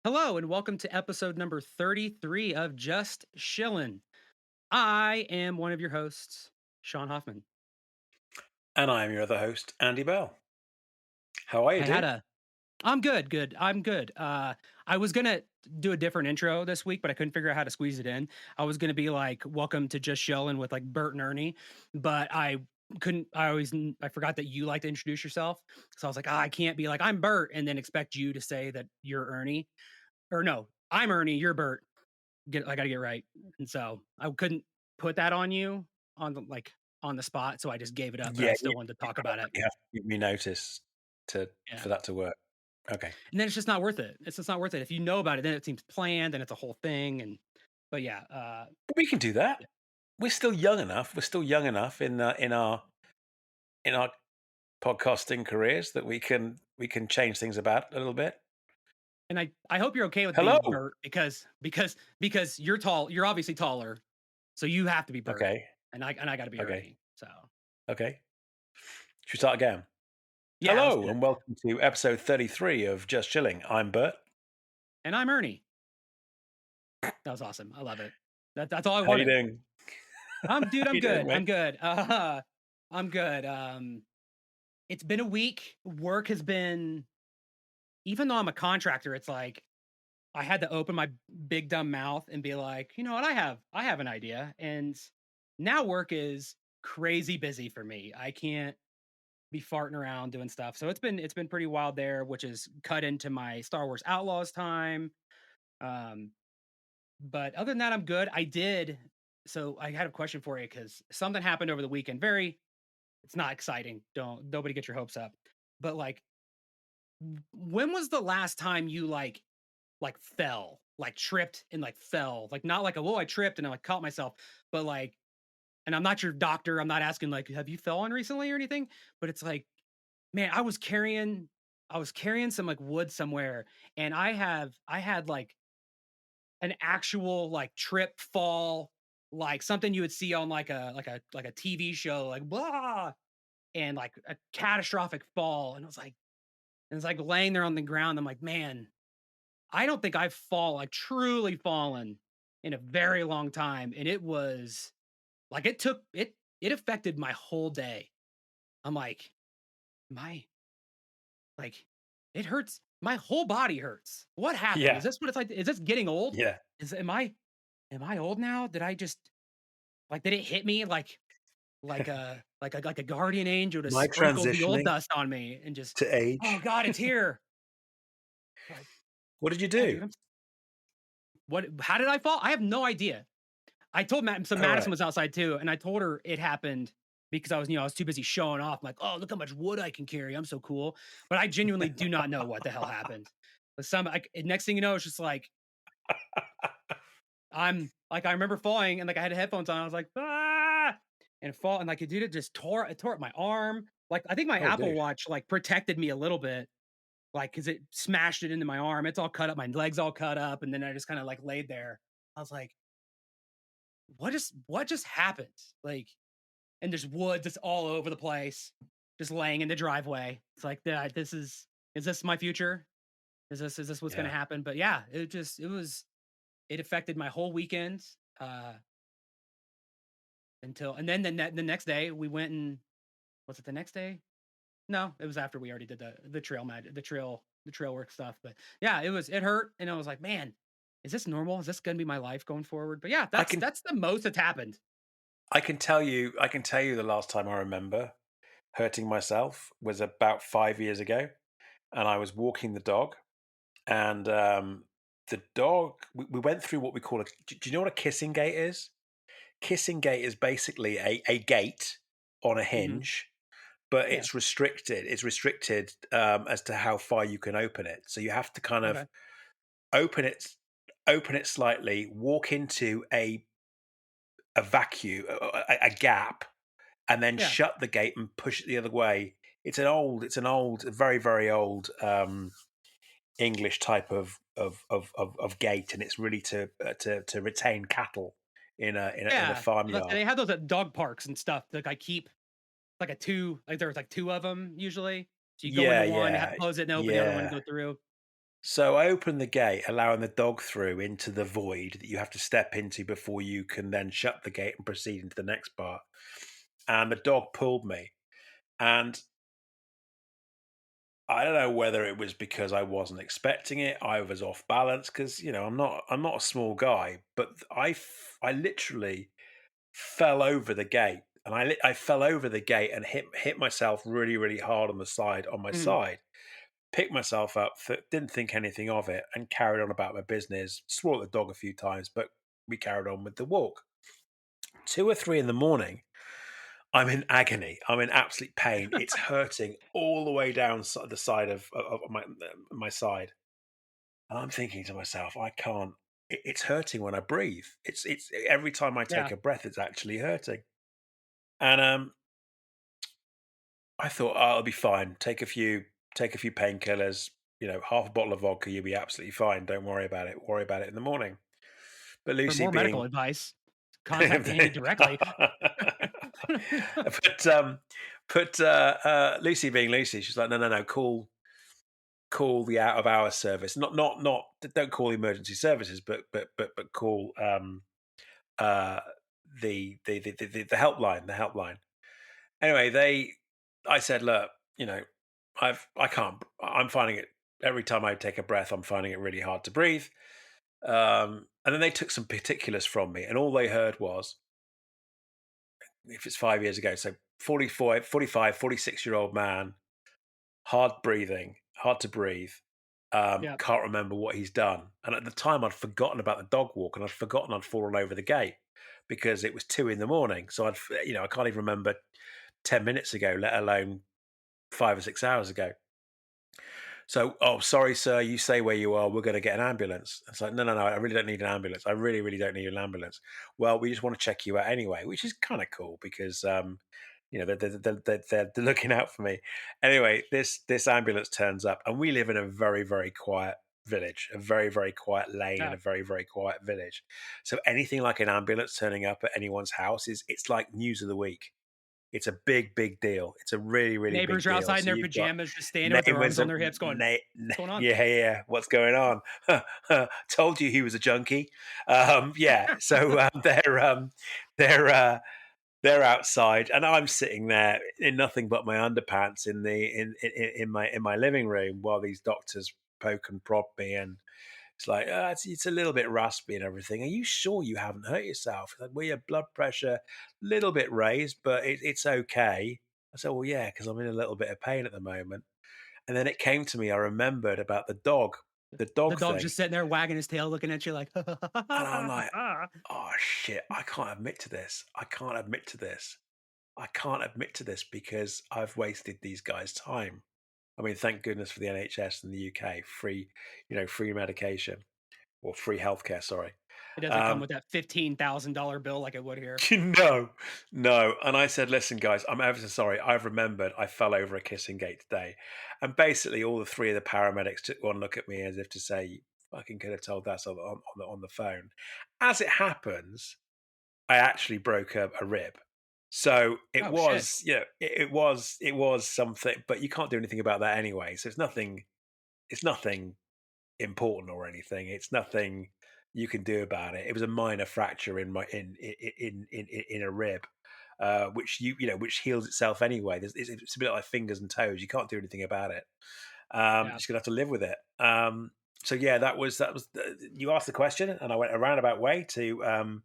Hello and welcome to episode number 33 of Just Shillin'. I am one of your hosts, Sean Hoffman. And I am your other host, Andy Bell. How are you, I had dude? a I'm good. I'm good. I was gonna do a different intro this week, but I couldn't figure out how to squeeze it in. I was gonna be like, welcome to Just Shillin' with like Bert and Ernie, but I couldn't I forgot that you like to introduce yourself. So I was like, I can't be like, I'm Bert, and then expect you to say that you're Ernie. Or no, I'm Ernie, you're Bert. I gotta get right. And so I couldn't put that on you on the spot. So I just gave it up, but I Yeah, still wanted to you've talk got about it. you have to give me notice Yeah. for that to work. Okay. And then it's just not worth it. It's just not worth it. If you know about it, then it seems planned and it's a whole thing. But yeah, But we can do that. yeah. We're still young enough. We're still young enough in our podcasting careers that we can change things about a little bit. And I hope you're okay with being Hello. Bert because you're tall, you're obviously taller. So you have to be Bert. Okay. And I gotta be Okay. Ernie. So Okay. Should we start again? yeah, let's Hello do it. and welcome to episode 33 of Just Chilling. I'm Bert. And I'm Ernie. That was awesome. I love it. That's all I How you wanted. doing? Dude, How I'm you doing, good. mate? I'm good. I'm good. It's been a week. Work has been, even though I'm a contractor, it's like I had to open my big dumb mouth and be like, you know what, I have an idea. And now work is crazy busy for me. I can't be farting around doing stuff. So it's been pretty wild there, which is cut into my Star Wars Outlaws time. Um, but other than that, I'm good. So I had a question for you because something happened over the weekend. It's not exciting. Don't Nobody get your hopes up. But like, when was the last time you like fell, like tripped and like fell, like not like a whoa I tripped and I like caught myself, but like, and I'm not your doctor. I'm not asking like have you fallen recently or anything, but it's like, man, I was carrying some like wood somewhere, and I had like an actual like trip fall, like something you would see on like a TV show, like blah, and like a catastrophic fall, and it's like laying there on the ground. I'm like, man, I don't think I've like truly fallen in a very long time. And it was like it affected my whole day. I'm like, my like it hurts. My whole body hurts. What happened? Yeah. Is this what it's like? Is this getting old? Yeah. Is am I old now? Did I just like did it hit me like a guardian angel to Am I sprinkle the old transitioning dust on me and just, to oh age? God, it's here. Like, What did you yeah, dude, do? how did I fall? I have no idea. I told so All Madison right. was outside too, and I told her it happened because I was too busy showing off. I'm like, oh, look how much wood I can carry. I'm so cool. But I genuinely do not know what the hell happened. But next thing you know, it's just like I remember falling and like I had headphones on. I was like, ah, and fall and like it just tore up my arm. Like I think my Oh, Apple dude. Watch like protected me a little bit, like because it smashed it into my arm. It's all cut up, my legs all cut up, and then I just kind of like laid there. I was like, what just happened? Like, and there's wood that's all over the place, just laying in the driveway. It's like that. Is this my future? Is this what's gonna Yeah. happen? But yeah, it affected my whole weekend. Uh, and then the next day we went and was it the next day? No, it was after we already did the trail magic, the trail work stuff. But yeah, it hurt, and I was like, man, is this normal? Is this gonna be my life going forward? But yeah, I can that's the most that's happened. I can tell you the last time I remember hurting myself was about 5 years ago, and I was walking the dog, and the dog we went through what we call a do you know what a kissing gate is? Kissing gate is basically a gate on a Hmm. hinge, but Yeah. it's restricted as to how far you can open it. So you have to kind Okay. of open it open it slightly, walk into a vacuum, a gap, and then Yeah. shut the gate and push it the other way. It's an old, very very old English type of gate, and it's really to retain cattle in a Yeah. farmyard. They have those at dog parks and stuff. Like I keep like a two, like there's like two of them usually. So you go into Yeah, one, you have yeah, to close it and open the other one to yeah. go through. So I opened the gate, allowing the dog through into the void that you have to step into before you can then shut the gate and proceed into the next part. And the dog pulled me. And I don't know whether it was because I wasn't expecting it. I was off balance because I'm not a small guy, but I literally fell over the gate, and I fell over the gate and hit myself really really hard on my Mhm. side. Picked myself up, didn't think anything of it, and carried on about my business. Swore at the dog a few times, but we carried on with the walk. 2 or 3 in the morning, I'm in agony. I'm in absolute pain. It's hurting all the way down the side of my side, and I'm thinking to myself, I can't. It's hurting when I breathe. It's every time I take Yeah, a breath, it's actually hurting. And I thought, oh, I'll be fine. Take a few painkillers. Half a bottle of vodka, you'll be absolutely fine. Don't worry about it. Worry about it in the morning. But for Lucy more medical being, advice, contact Andy but directly. um, Lucy being Lucy, she's like, no, no, no, call the out of hours service. Not. Don't call the emergency services, but call uh the helpline. The helpline. Anyway, I said, look, I can't. I'm finding it every time I take a breath. I'm finding it really hard to breathe. And then they took some particulars from me, and all they heard was, if it's 5 years ago, so 44, 45, 46-year-old man, hard breathing, hard to breathe, Yeah, can't remember what he's done. And at the time, I'd forgotten about the dog walk, and I'd forgotten I'd fallen over the gate because it was 2 in the morning. So I can't even remember 10 minutes ago, let alone 5 or 6 hours ago. So, oh, sorry, sir, you stay where you are. We're going to get an ambulance. It's like, no, no, no, I really don't need an ambulance. I really, really don't need an ambulance. Well, we just want to check you out anyway, which is kind of cool because, they're looking out for me. Anyway, this ambulance turns up, and we live in a very, very quiet village, a very, very quiet lane in yeah. a very, very quiet village. So anything like an ambulance turning up at anyone's house it's like news of the week. It's a big, big deal. It's a really, really big Neighbors are deal. outside in So their you've got pajamas, just standing with their neighbors arms on and their hips, going, "What's going on?" yeah, yeah. What's going on? Told you he was a junkie. Yeah. So they're they're outside, and I'm sitting there in nothing but my underpants in my living room while these doctors poke and prod me, and it's like, it's a little bit raspy and everything. Are you sure you haven't hurt yourself? Like, well, your blood pressure a little bit raised, but it's okay. I said, well, yeah, because I'm in a little bit of pain at the moment. And then it came to me. I remembered about the The dog dog's thing, just sitting there wagging his tail, looking at you like, and I'm like, oh shit, I can't admit to this. I can't admit to this. I can't admit to this because I've wasted these guys' time. I mean, thank goodness for the NHS in the UK, free medication or free healthcare. Sorry. It doesn't come Um, with that $15,000 bill like it would here. No, no. And I said, listen, guys, I'm ever so sorry. I've remembered I fell over a kissing gate today. And basically, all the three of the paramedics took one look at me as if to say, you fucking could have told that on the phone. As it happens, I actually broke a rib. So it Oh shit! was, it was something, but you can't do anything about that anyway. So it's nothing important or anything. It's nothing you can do about it. It was a minor fracture in a rib, which which heals itself anyway. It's a bit like fingers and toes. You can't do anything about it. Yeah, Just gonna have to live with it. So yeah, you asked the question, and I went a roundabout way to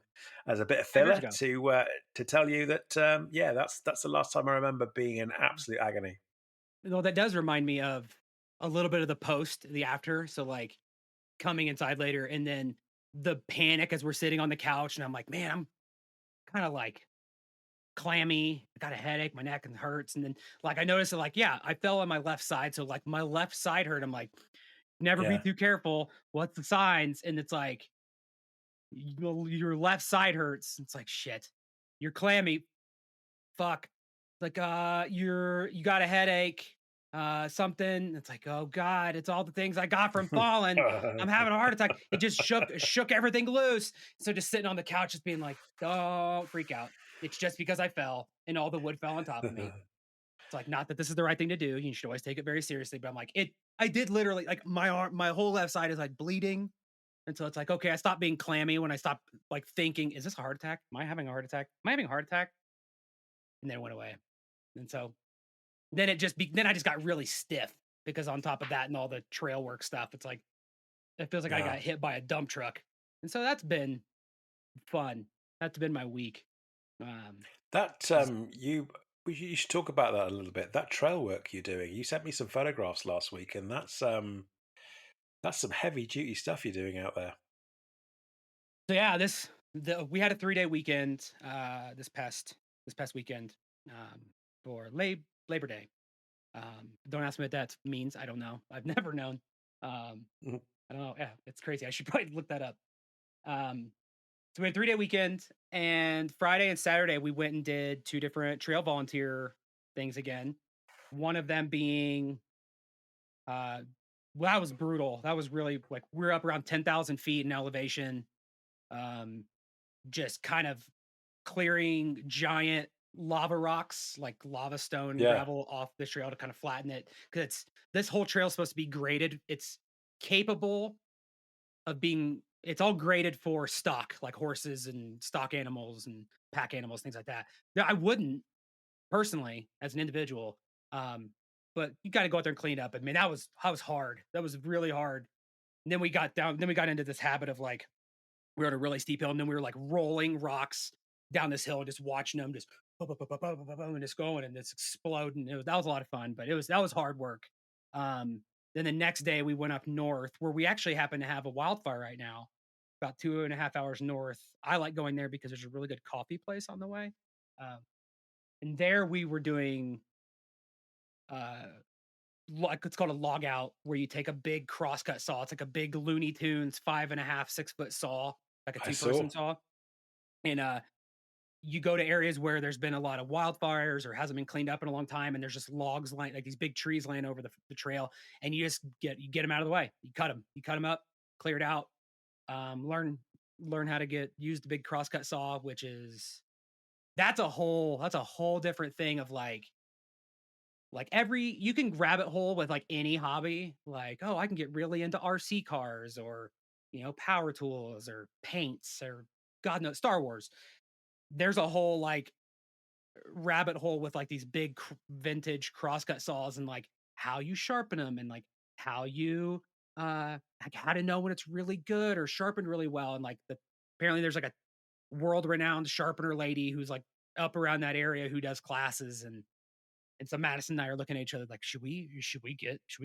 as a bit of 5 years filler ago. to tell you that yeah, that's the last time I remember being in absolute agony. Well, that does remind me of a little bit of the post, the after. So like coming inside later, and then the panic as we're sitting on the couch, and I'm like, man, I'm kind of like clammy. I got a headache, my neck and hurts, and then like I noticed that like yeah, I fell on my left side, so like my left side hurt. I'm like, never be Yeah. too careful. What's the signs? And it's like your left side hurts. It's like shit. You're clammy. Fuck. Like you got a headache. Something. It's like, oh God, it's all the things I got from falling. I'm having a heart attack. It just shook everything loose. So just sitting on the couch, just being like, don't freak out. It's just because I fell and all the wood fell on top of me. It's like, not that this is the right thing to do. You should always take it very seriously. But I'm like, I did literally like my arm, my whole left side is like bleeding. And so it's like, okay, I stopped being clammy when I stopped like thinking, is this a heart attack? Am I having a heart attack? Am I having a heart attack? And then it went away. And so then I just got really stiff because on top of that and all the trail work stuff, it's like it feels like I Yeah. got hit by a dump truck. And so that's been fun. That's been my week. Um, That, 'Cause you should talk about that a little bit. That trail work you're doing. You sent me some photographs last week, and that's some heavy duty stuff you're doing out there. so yeah, we had a 3-day weekend this past weekend um, for Labor Day. Don't ask me what that means. I don't know. I've never known. Um, Mhm. I don't know. Yeah, it's crazy. I should probably look that up. Um, so we had a 3-day weekend, and Friday and Saturday we went and did two different trail volunteer things again. One of them being, uh, well, that was brutal. That was really like we're up around 10,000 feet in elevation, um, just kind of clearing giant lava rocks, like lava stone Yeah, gravel off the trail to kind of flatten it. Because this whole trail is supposed to be graded. It's capable of being. It's all graded for stock, like horses and stock animals and pack animals, things like that. Now, I wouldn't personally as an individual, um, but you got to go out there and clean up. I mean, that was hard. That was really hard. And then we got down. Then we got into this habit of like we were on a really steep hill, and then we were like rolling rocks down this hill, just watching them just and just going and it's exploding. That was a lot of fun, but that was hard work. Um, then the next day we went up north where we actually happen to have a wildfire right now, about 2.5 hours north. I like going there because there's a really good coffee place on the way. Um, and there we were doing uh like it's called a log out where you take a big crosscut saw. It's like a big Looney Tunes 5.5, 6 foot saw, like a I two-person saw. saw. And you go to areas where there's been a lot of wildfires or hasn't been cleaned up in a long time, and there's just logs lying, like these big trees laying over the trail, and you get them out of the way. You cut them up, clear it out. Learn how to use the big crosscut saw, which is that's a whole different thing of like every you can rabbit hole with like any hobby. Like, oh, I can get really into RC cars or power tools or paints or God knows Star Wars. There's a whole like rabbit hole with like these big vintage crosscut saws and like how you sharpen them and like how you like how to know when it's really good or sharpened really well and like apparently there's like a world renowned sharpener lady who's like up around that area who does classes. And so Madison and I are looking at each other like, should we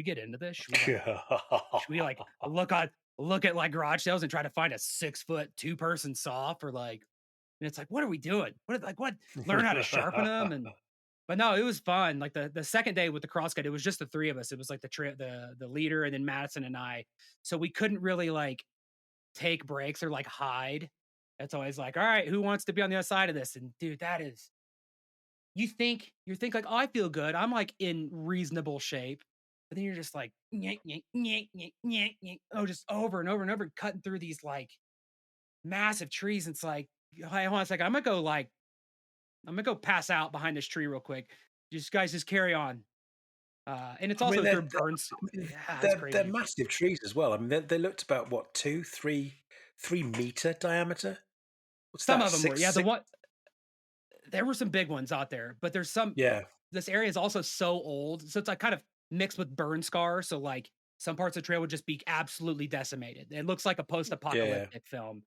get into this? Should we like look at like garage sales and try to find a 6 foot 2 person saw for like, and it's like, what are we doing? What? Learn how to sharpen them. But no, it was fun. Like the second day with the crosscut, it was just the three of us. It was like the leader and then Madison and I. So we couldn't really like take breaks or like hide. It's always like, all right, who wants to be on the other side of this? And dude, that is you think like, "Oh, I feel good. I'm, like, in reasonable shape." But then you're just like, "Nyeh, nyeh, nyeh, nyeh, nyeh, nyeh." Oh, just over and over and over, cutting through these, like, massive trees. It's like, "Hey, hold on a second. I'm gonna go pass out behind this tree real quick. Just guys, just carry on." And it's I mean, also through burns. I mean, Yeah, it's they're crazy. massive trees as well. I mean, they looked about what 2, 3 meter diameter. What's Some that? of them were. Yeah, Six? there were some big ones out there, but Yeah, this area is also so old, so it's like kind of mixed with burn scar. So like some parts of the trail would just be absolutely decimated. It looks like a yeah, post-apocalyptic film,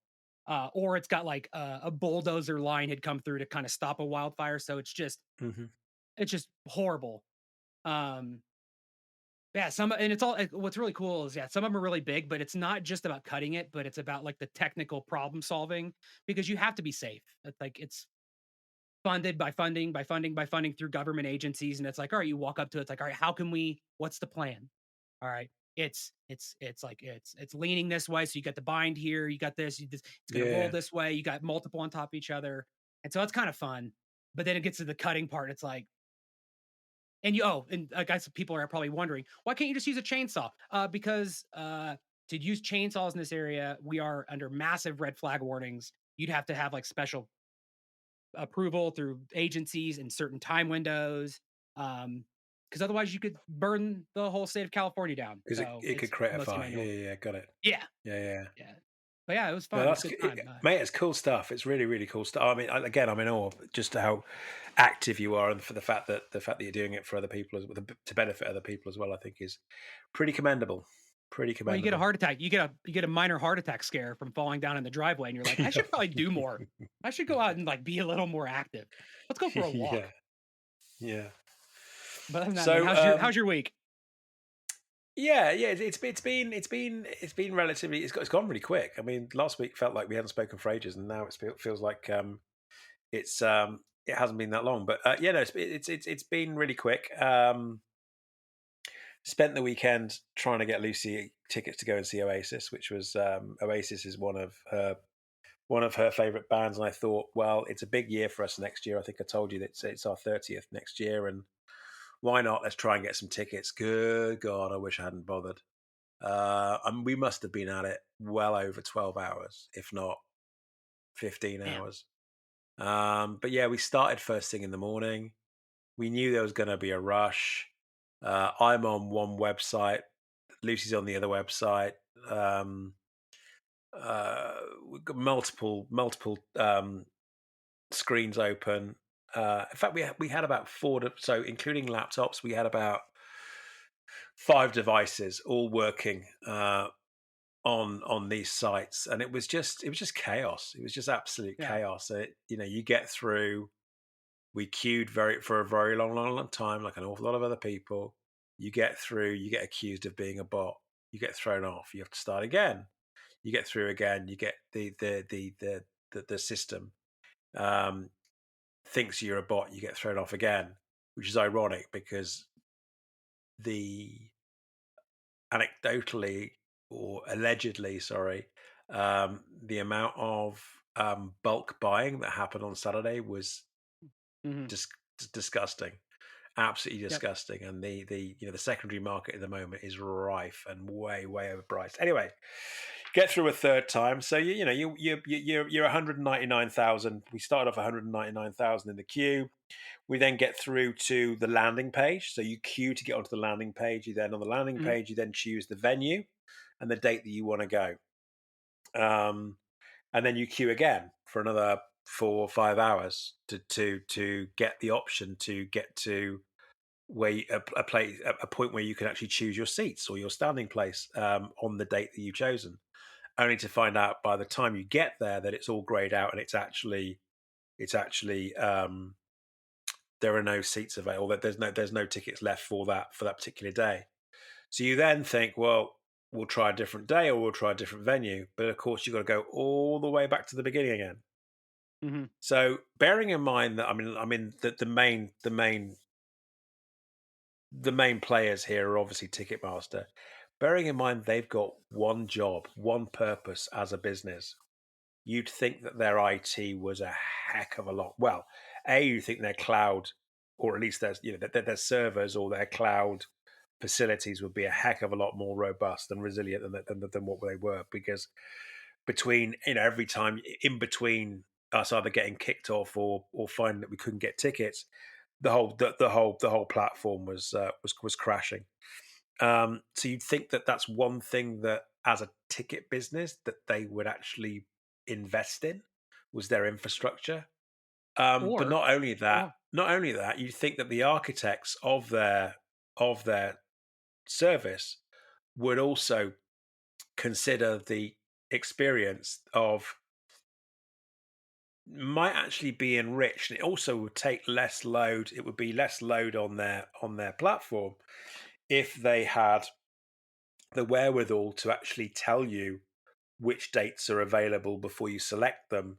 or it's got like a bulldozer line had come through to kind of stop a wildfire. So hmm it's just horrible. Um, yeah, and it's all. What's really cool is some of them are really big, but it's not just about cutting it, but it's about like the technical problem solving because you have to be safe. It's funded by funding, by funding, by funding through government agencies. And it's like, all right, you walk up to it, it's like, all right, what's the plan? All right. It's leaning this way. So you got the bind here, you got it's gonna roll yeah. this way, you got multiple on top of each other. And so it's kind of fun. But then it gets to the cutting part. It's like, and I guess people are probably wondering, why can't you just use a chainsaw? Because to use chainsaws in this area, we are under massive red flag warnings. You'd have to have like special approval through agencies in certain time windows. Because otherwise you could burn the whole state of California down. Because So it could it's create a mostly fire. Yeah, manual. yeah, yeah. Got it. Yeah, Yeah, yeah. yeah. But yeah, it was No, fun. It was a good time. mate. It's cool stuff. It's really, really cool stuff. I mean, again, I'm in awe of just how active you are, and for the fact that you're doing it for other people to benefit other people as well. I think is pretty commendable. Pretty Well, you get a commendable. heart attack. You get a minor heart attack scare from falling down in the driveway, and you're like, I should probably do more. I should go out and like be a little more active. Let's go for a Yeah, walk. yeah. But other than that, man, So, how's your week? yeah, yeah. It's been relatively. It's gone really quick. I mean, last week felt like we hadn't spoken for ages, and now it feels like it's it hasn't been that long. But yeah, no, it's been really quick. Spent the weekend trying to get Lucy tickets to go and see Oasis, which was Oasis is one of her favorite bands, and I thought, well, it's a big year for us next year. I think I told you that it's our 30th next year, and why not? Let's try and get some tickets. Good God, I wish I hadn't bothered. And we must have been at it well over 12 hours, if not 15 Damn. hours. But yeah, we started first thing in the morning. We knew there was going to be a rush. I'm on one website, Lucy's on the other website. Um, we've got multiple screens open. In fact, we had about four. So including laptops, we had about five devices all working on these sites, and it was just chaos. It was just absolute Yeah. chaos. You get through. We queued for a very long time, like an awful lot of other people. You get through, you get accused of being a bot, you get thrown off, you have to start again. You get through again, you get the system um, thinks you're a bot, you get thrown off again, which is ironic because the anecdotally or allegedly, sorry, the amount of bulk buying that happened on Saturday was Hmm. dis- disgusting, absolutely Yep. disgusting. And the secondary market at the moment is rife and way overpriced. Anyway, get through a third time. So you're 199,000. We started off 199,000 in the queue. We then get through to the landing page. So you queue to get onto the landing page. You then on the landing Hmm. page, you then choose the venue and the date that you want to go. And then you queue again for another 4 or 5 hours to get the option to get to where a point where you can actually choose your seats or your standing place on the date that you've chosen. Only to find out by the time you get there that it's all grayed out and it's actually there are no seats available. That there's no tickets left for that particular day. So you then think, well, we'll try a different day or we'll try a different venue. But of course, you've got to go all the way back to the beginning again. Hmm. So bearing in mind that I mean the main players here are obviously Ticketmaster. Bearing in mind they've got one job, one purpose as a business, you'd think that their IT was a heck of a lot. Well, you think their cloud, or at least their servers or their cloud facilities would be a heck of a lot more robust and resilient than what they were, because between every time in between us either getting kicked off or finding that we couldn't get tickets, the whole platform was crashing. So you'd think that that's one thing that, as a ticket business, that they would actually invest in, was their infrastructure. But Or, not only that, you'd think that the architects of their service would also consider the experience of might actually be enriched, and it also would take less load. It would be less load on their platform if they had the wherewithal to actually tell you which dates are available before you select them,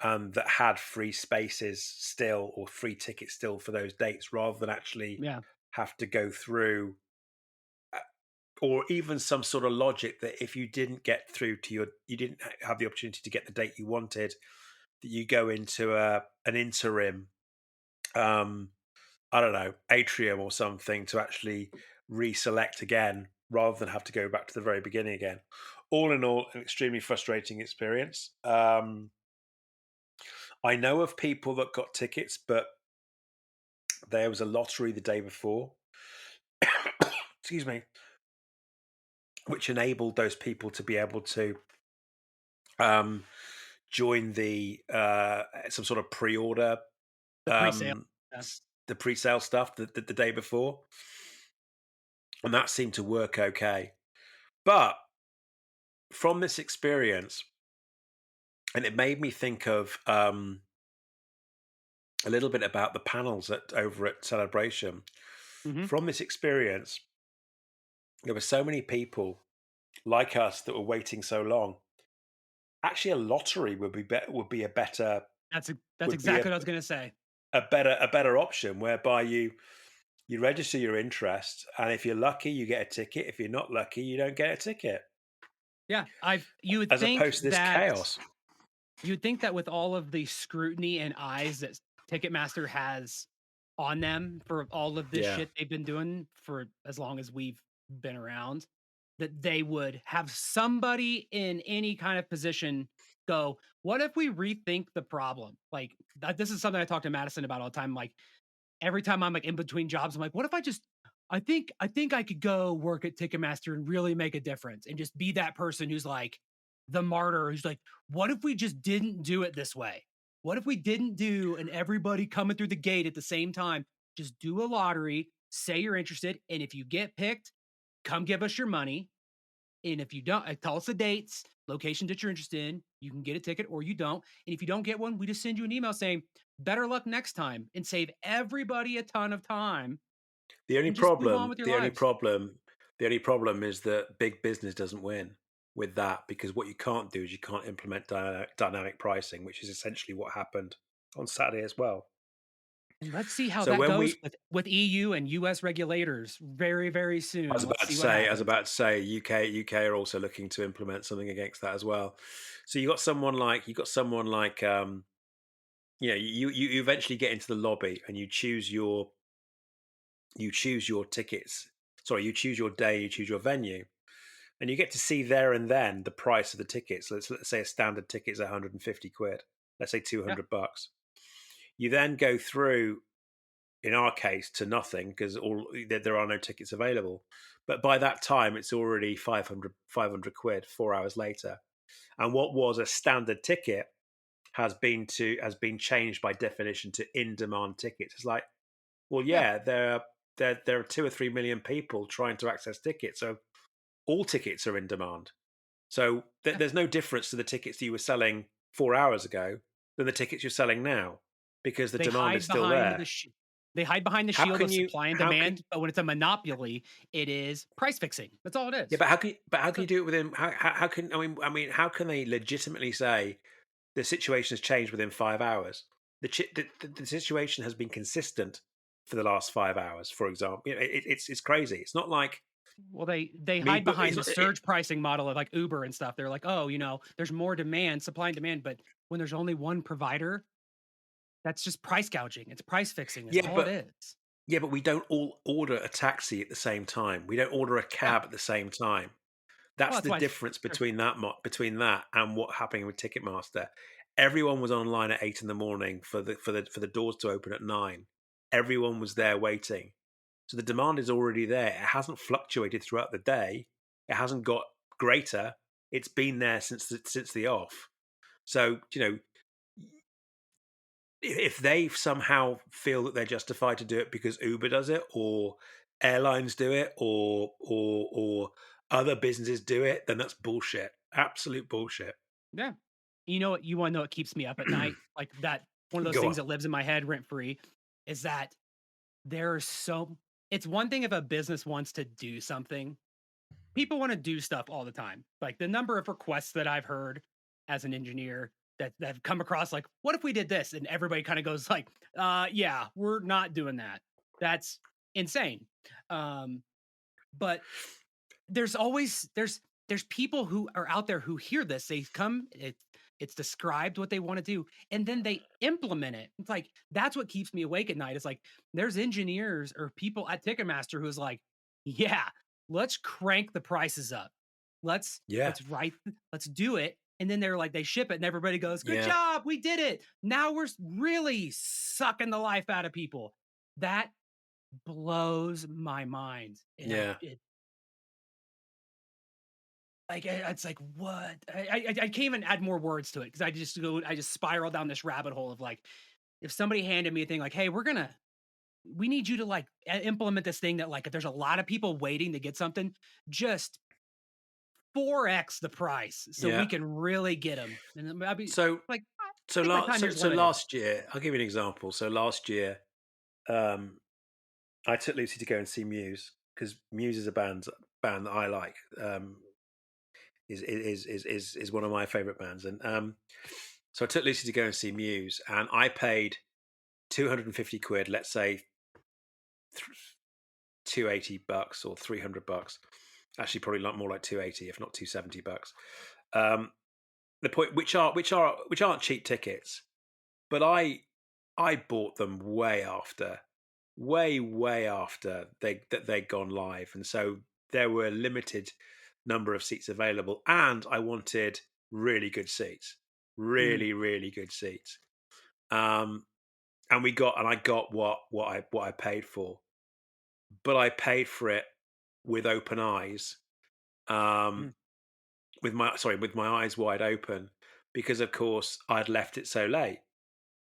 and that had free spaces still or free tickets still for those dates, rather than actually yeah. have to go through, uh, or even some sort of logic that if you didn't get through to you didn't have the opportunity to get the date you wanted, that you go into an interim, um, I don't know, atrium or something to actually reselect again rather than have to go back to the very beginning again. All in all, an extremely frustrating experience. I know of people that got tickets, but there was a lottery the day before, excuse me, which enabled those people to be able to um, join the some sort of pre-order, The pre-sale. um, Yeah. the pre-sale stuff the day before, and that seemed to work okay. But from this experience, and it made me think of a little bit about the panels over at Celebration. Hmm. From this experience, there were so many people like us that were waiting so long. Actually, a lottery would be a better That's would be exactly what I was gonna say. a better option, whereby you register your interest, and if you're lucky, you get a ticket. If you're not lucky, you don't get a ticket. Yeah, you would As think opposed to this that chaos. you'd think that with all of the scrutiny and eyes that Ticketmaster has on them for all of this Yeah. shit they've been doing for as long as we've been around, that they would have somebody in any kind of position go, "What if we rethink the problem?" Like, this is something I talk to Madison about all the time. Like, every time I'm like in between jobs, I'm like, what if I think I could go work at Ticketmaster and really make a difference and just be that person who's like the martyr who's like, what if we just didn't do it this way? What if we didn't do and everybody coming through the gate at the same time? Just do a lottery, say you're interested, and if you get picked, come give us your money. And if you don't, tell us the dates, locations that you're interested in. You can get a ticket or you don't. And if you don't get one, we just send you an email saying, better luck next time and save everybody a ton of time The only and just move on problem, with your the only lives. problem, the only problem is that big business doesn't win with that, because what you can't do is you can't implement dynamic pricing, which is essentially what happened on Saturday as well. And let's see how So that when goes we, with EU and US regulators very, very I was soon. Let's about to see what say, happens. UK are also looking to implement something against that as well. So you got someone like you eventually get into the lobby and you choose your tickets. Sorry, you choose your day, you choose your venue, and you get to see there and then the price of the tickets. Let's say a standard ticket is 150 quid. Let's say Yeah. $200. You then go through, in our case, to nothing, because there are no tickets available. But by that time, it's already 500 quid 4 hours later. And what was a standard ticket has been changed by definition to in demand tickets. It's like, well, Yeah. yeah, there are 2 or 3 million people trying to access tickets, so all tickets are in demand. So Yeah. there's no difference to the tickets that you were selling 4 hours ago than the tickets you're selling now, because the They demand is hide still behind there. they hide behind the How shield can of you? supply and How can? demand, but when it's a monopoly, it is price fixing. That's all it Yeah, is. but how can? But how can So, you do it within? How can? How can they legitimately say the situation has changed within 5 hours? The situation has been consistent for the last 5 hours, for example. It's crazy. It's not like. well, they I mean, hide but it's behind the not. surge pricing model of like Uber and stuff. They're like, oh, there's more demand, supply and demand, but when there's only one provider, that's just price gouging. It's price fixing. Is Yeah, all it but is. we don't all order a taxi at the same time. We don't order a Yeah. cab at the same time. Well, That's that's the why. difference between that and what happening with Ticketmaster. Everyone was online at 8 in the morning for the doors to open at 9. Everyone was there waiting. So the demand is already there. It hasn't fluctuated throughout the day. It hasn't got greater. It's been there since the off. So, if they somehow feel that they're justified to do it because Uber does it, or airlines do it, or other businesses do it, then that's bullshit. Absolute bullshit. Yeah. You know what? You want to know what keeps me up at night? Like that, one of those Go things on. that lives in my head rent free is that there's so. It's one thing if a business wants to do something. People want to do stuff all the time. Like the number of requests that I've heard as an engineer that have come across, like, what if we did this? And everybody kind of goes like, yeah, we're not doing that. That's insane. Um, but there's always there's people who are out there who hear this. They come, it's described what they want to do, and then they implement it. It's like that's what keeps me awake at night. It's like there's engineers or people at Ticketmaster who's like, yeah, let's crank the prices up. Let's Yeah, let's write let's do it. And then they're like, they ship it, and everybody goes, good yeah, job, we did it. Now we're really sucking the life out of people. that blows my mind, and Yeah. it's like, what? I can't even add more words to it because I just spiral down this rabbit hole of like, if somebody handed me a thing like, "Hey, we need you to like implement this thing that like if there's a lot of people waiting to get something, just 4x the price so we Yeah. can really get them." And then I'll be So like, I so think my last time so here's so limited. last year, I'll give you an example. So last year, um, I took Lucy to go and see Muse because Muse is a band that I like. Is one of my favorite bands, and so I took Lucy to go and see Muse, and I paid 250 quid. Let's say 280 bucks or 300 bucks. Actually, probably more like 280, if not 270 bucks. Um, the point, which aren't cheap tickets, but I bought them way after they'd gone live, and so there were a limited number of seats available, and I wanted really good seats, Mm, really good seats. Um, and I got what I paid for, but I paid for it with open eyes, mm, um, with my eyes wide open, because of course I'd left it so late.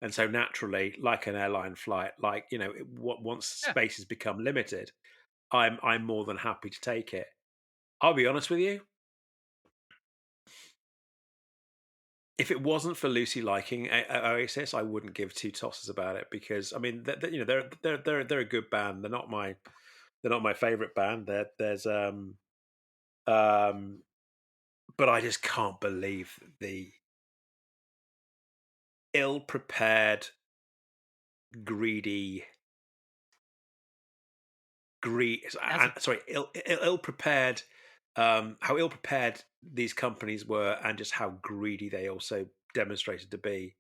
And so naturally, like an airline flight, like, once yeah. spaces become limited, I'm more than happy to take it. I'll be honest with you. If it wasn't for Lucy liking Oasis, I wouldn't give two tosses about it, because I mean, they're a good band. They're not my favorite band. Um, but I just can't believe the ill prepared, greedy, That's sorry, ill prepared, how ill prepared these companies were, and just how greedy they also demonstrated to be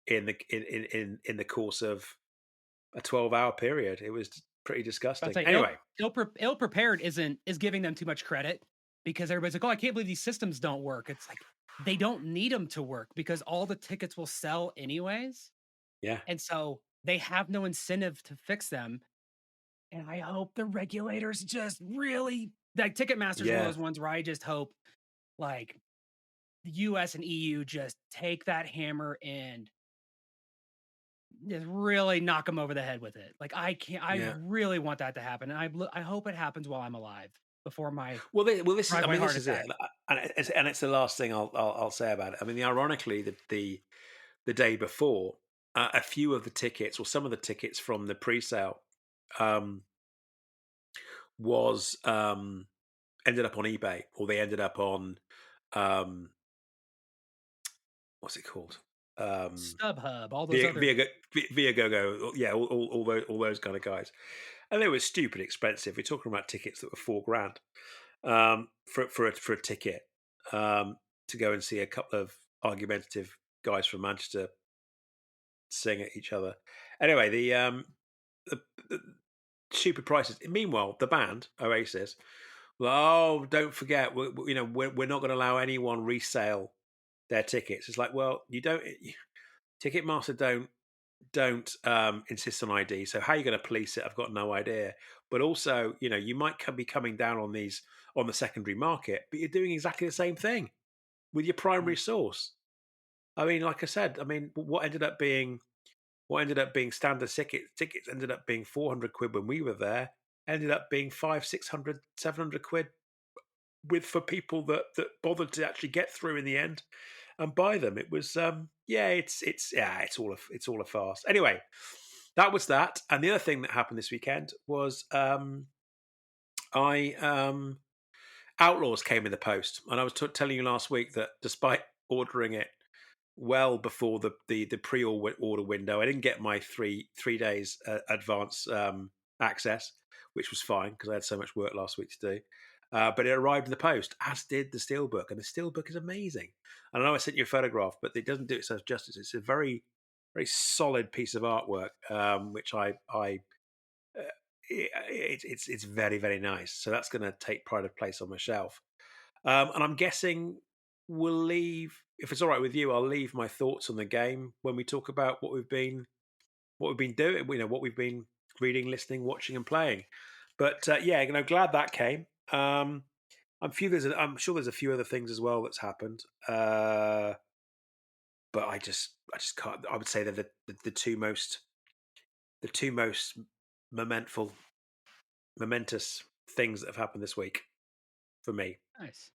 in the course of a 12-hour period. It was pretty I'd disgusting. say Anyway, ill prepared is giving them too much credit because everybody's like, "Oh, I can't believe these systems don't work." It's like they don't need them to work because all the tickets will sell anyways, yeah, and so they have no incentive to fix them. And I hope the regulators just really like Ticketmaster's one of yeah, those ones where I just hope like the US and EU just take that hammer and just really knock them over the head with it. Like I yeah. really want that to happen. And I hope it happens while I'm alive before my Well, this is. I driveway mean, heart this is it, attack. and it's the last thing I'll say about it. I mean, ironically, the day before, a few of the tickets, or some of the tickets from the pre-sale, um, was ended up on eBay, or they ended up on, um, what's it called? Um, StubHub, all those Via other Viagogo, yeah, all those kind of guys, and they were stupid expensive. We're talking about tickets that were 4 grand, for a ticket, um, to go and see a couple of argumentative guys from Manchester sing at each other. Anyway, the stupid prices. Meanwhile, the band Oasis, well, oh, don't forget, we're not going to allow anyone resale their tickets. It's like, well, you don't. Ticketmaster don't insist on ID. So how are you going to police it? I've got no idea. But also, you might be coming down on these on the secondary market, but you're doing exactly the same thing with your primary mm, source. I mean, like I said, I mean, what ended up being standard tickets ended up being 400 quid when we were there, ended up being 500, 600, 700 quid with for people that bothered to actually get through in the end and buy them. It was yeah, it's all a farce. Anyway, that was that. And the other thing that happened this weekend was, I Outlaws came in the post, and I was telling you last week that despite ordering it well before the pre-order window, I didn't get my three days advance access, which was fine because I had so much work last week to do. But it arrived in the post, as did the steelbook, and the steelbook is amazing. And I know I sent you a photograph, but it doesn't do itself justice. It's a very solid piece of artwork, which I uh, it's very nice. So that's going to take pride of place on my shelf. And I'm guessing we'll leave, if it's all right with you, I'll leave my thoughts on the game when we talk about what we've been doing. What we've been reading, listening, watching, and playing. But yeah, glad that came. I'm sure there's a few other things as well that's happened. But I just can't. I would say they're the the two most momentful, momentous things that have happened this week for me. Nice.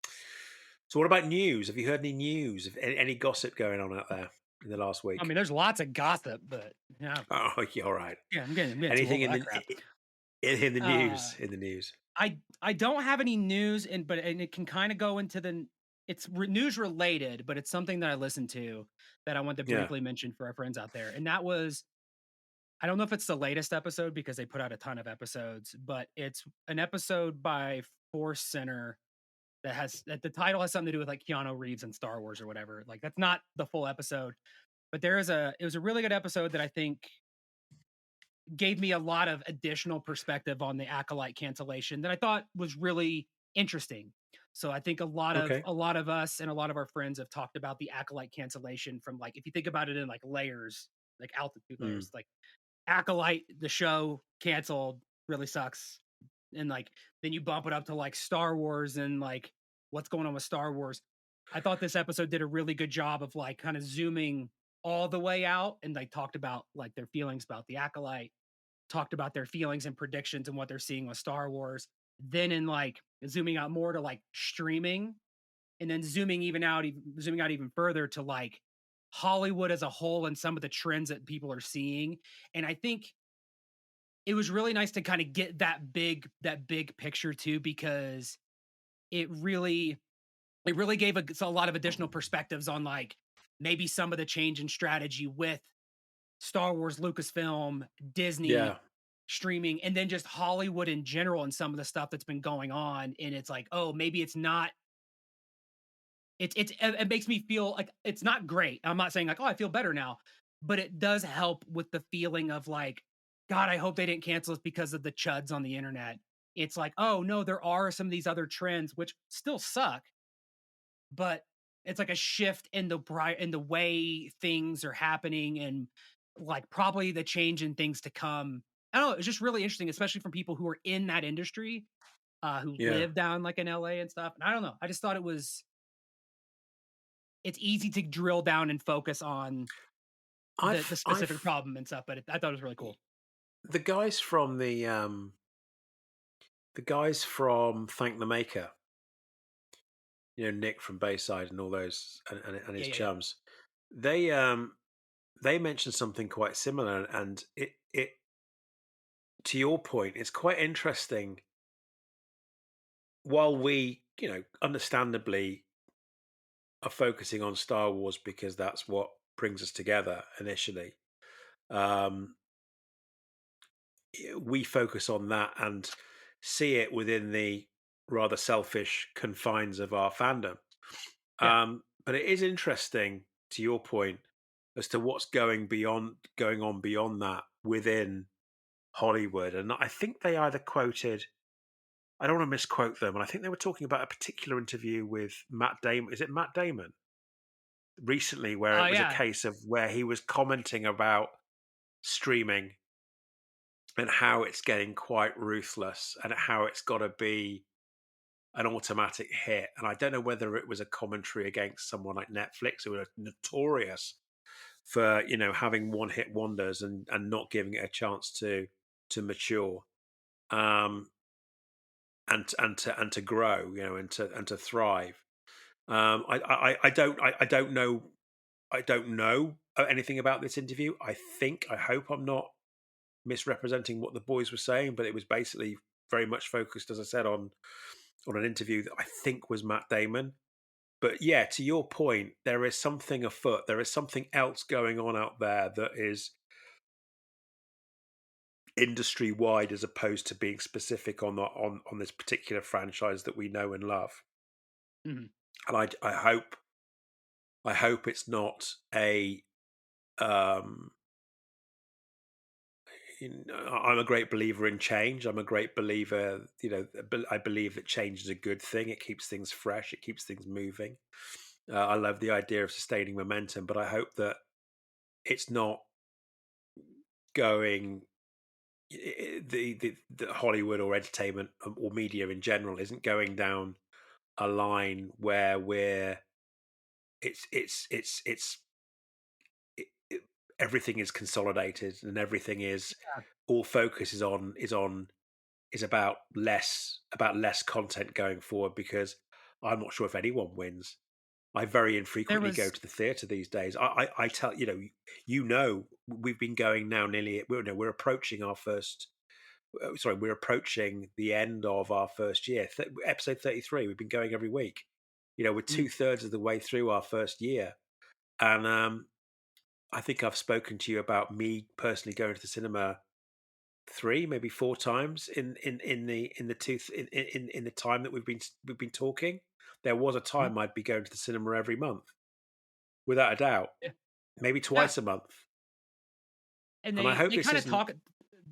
So, what about news? Have you heard any news? Of any gossip going on out there in the last I week? mean, there's lots of gossip, but yeah, Oh, yeah, all right. yeah, I'm getting too old Anything for that crap. in the Uh, news? In the news? I don't have any news, and it can kind of go into news related, but it's something that I listened to that I want to Yeah. briefly mention for our friends out there, and that was I don't know if it's the latest episode because they put out a ton of episodes, but it's an episode by Force Center that the title has something to do with like Keanu Reeves and Star Wars or whatever. Like that's not the full episode, but it was a really good episode that I think gave me a lot of additional perspective on the Acolyte cancellation that I thought was really interesting. So I think Okay. a lot of us and a lot of our friends have talked about the Acolyte cancellation from like if you think about it in like layers, like altitude Mm. layers, like Acolyte, the show canceled, really sucks. And like then you bump it up to like Star Wars and like what's going on with Star Wars. I thought this episode did a really good job of like kind of zooming all the way out and like talked about like their feelings about the Acolyte, talked about their feelings and predictions and what they're seeing with Star Wars. Then in like zooming out more to like streaming and then zooming out even further to like Hollywood as a whole and some of the trends that people are seeing. And I think it was really nice to kind of get that big picture too because it really it really gave a lot of additional perspectives on like maybe some of the change in strategy with Star Wars, Lucasfilm, Disney, Yeah. streaming, and then just Hollywood in general and some of the stuff that's been going on. And it's like, oh, maybe it's not. It makes me feel like it's not great. I'm not saying like, oh, I feel better now, but it does help with the feeling of like, God, I hope they didn't cancel us because of the chuds on the internet. It's like, oh no, there are some of these other trends which still suck, but it's like a shift in the way things are happening and like probably the change in things to come. I don't know. It's just really interesting, especially from people who are in that industry, who Yeah. live down like in LA and stuff. And I don't know. I just thought it's easy to drill down and focus on the specific I've problem and stuff, but I thought it was really cool. the guys from the guys from Thank the Maker, Nick from Bayside and all those and Yeah, his yeah, yeah. chums, they they mentioned something quite similar, and it to your point, it's quite interesting. While we, understandably are focusing on Star Wars because that's what brings us together initially, um, we focus on that and see it within the rather selfish confines of our fandom. Yeah. But it is interesting to your point as to what's going on beyond that within Hollywood. And I think they either quoted, I don't want to misquote them, and I think they were talking about a particular interview with Matt Damon. Is it Matt Damon? Recently, where Oh it was a yeah. case of where he was commenting about streaming and how it's getting quite ruthless and how it's got to be an automatic hit. And I don't know whether it was a commentary against someone like Netflix, who are notorious for having one hit wonders and not giving it a chance to mature, um, and to grow, and to thrive. I don't know. I don't know anything about this interview. I hope I'm not misrepresenting what the boys were saying, but it was basically very much focused, as I said, on an interview that I think was Matt Damon. But yeah, to your point, there is something afoot. There is something else going on out there that is industry wide, as opposed to being specific on this particular franchise that we know and love. Mhm. And I hope it's not a um, I'm a great believer in change. I'm a great believer, I believe that change is a good thing. It keeps things fresh. It keeps things moving. I love the idea of sustaining momentum, but I hope that it's not going, the Hollywood or entertainment or media in general isn't going down a line where it's it, everything is consolidated and everything is all focus is about less content going forward, because I'm not sure if anyone wins. I very There infrequently go was to the theatre these days. I tell we've been going now nearly we're approaching our first sorry, we're approaching the end of our first year. Episode 33, we've been going every week. We're mm, two-thirds of the way through our first year. And I think I've spoken to you about me personally going to the cinema three, maybe four times in the time that we've been talking. There was a mhm, time I'd be going to the cinema every month, without a doubt, yeah, maybe yeah, twice a month. and And I hope they this kind of isn't. talk.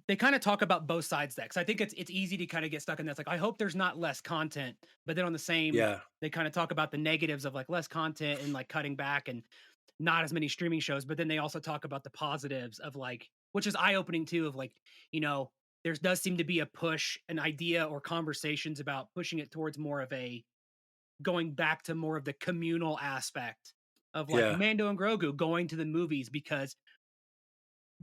They kind of talk about both sides there, because I think it's easy to kind of get stuck in this. Like, I hope there's not less content, but then on the same, Yeah, they kind of talk about the negatives of like less content and like cutting back and not as many streaming shows. But then they also talk about the positives of like, which is eye opening too, of like, you know, there does seem to be a push, an idea or conversations about pushing it towards more of a going back to more of the communal aspect of like yeah, Mando and Grogu going to the movies, because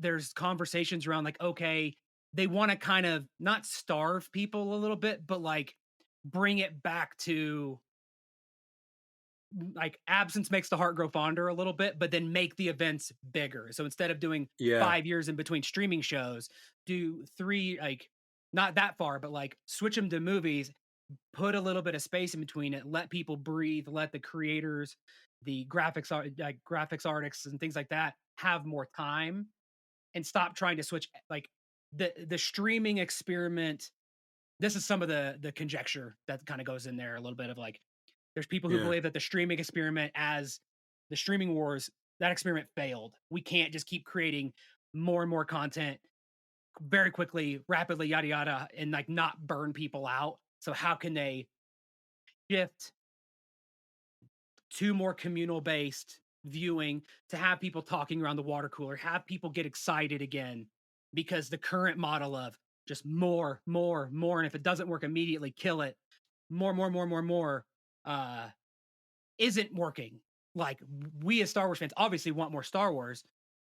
there's conversations around like, okay, they want to kind of not starve people a little bit, but like bring it back to like absence makes the heart grow fonder a little bit, but then make the events bigger. So instead of doing yeah, 5 years in between streaming shows, do three, like not that far, but like switch them to movies, put a little bit of space in between it, let people breathe, let the creators, the graphics artists and things like that have more time, and stop trying to switch like the streaming experiment. This is some of the conjecture that kind of goes in there a little bit of like, there's people who yeah, believe that the streaming experiment, as the streaming wars, that experiment failed. We can't just keep creating more and more content very quickly, rapidly, yada yada, and like not burn people out. So how can they shift to more communal based viewing, to have people talking around the water cooler, have people get excited again, because the current model of just more, more, more, and if it doesn't work immediately, kill it, more, isn't working. Like, we as Star Wars fans obviously want more Star Wars,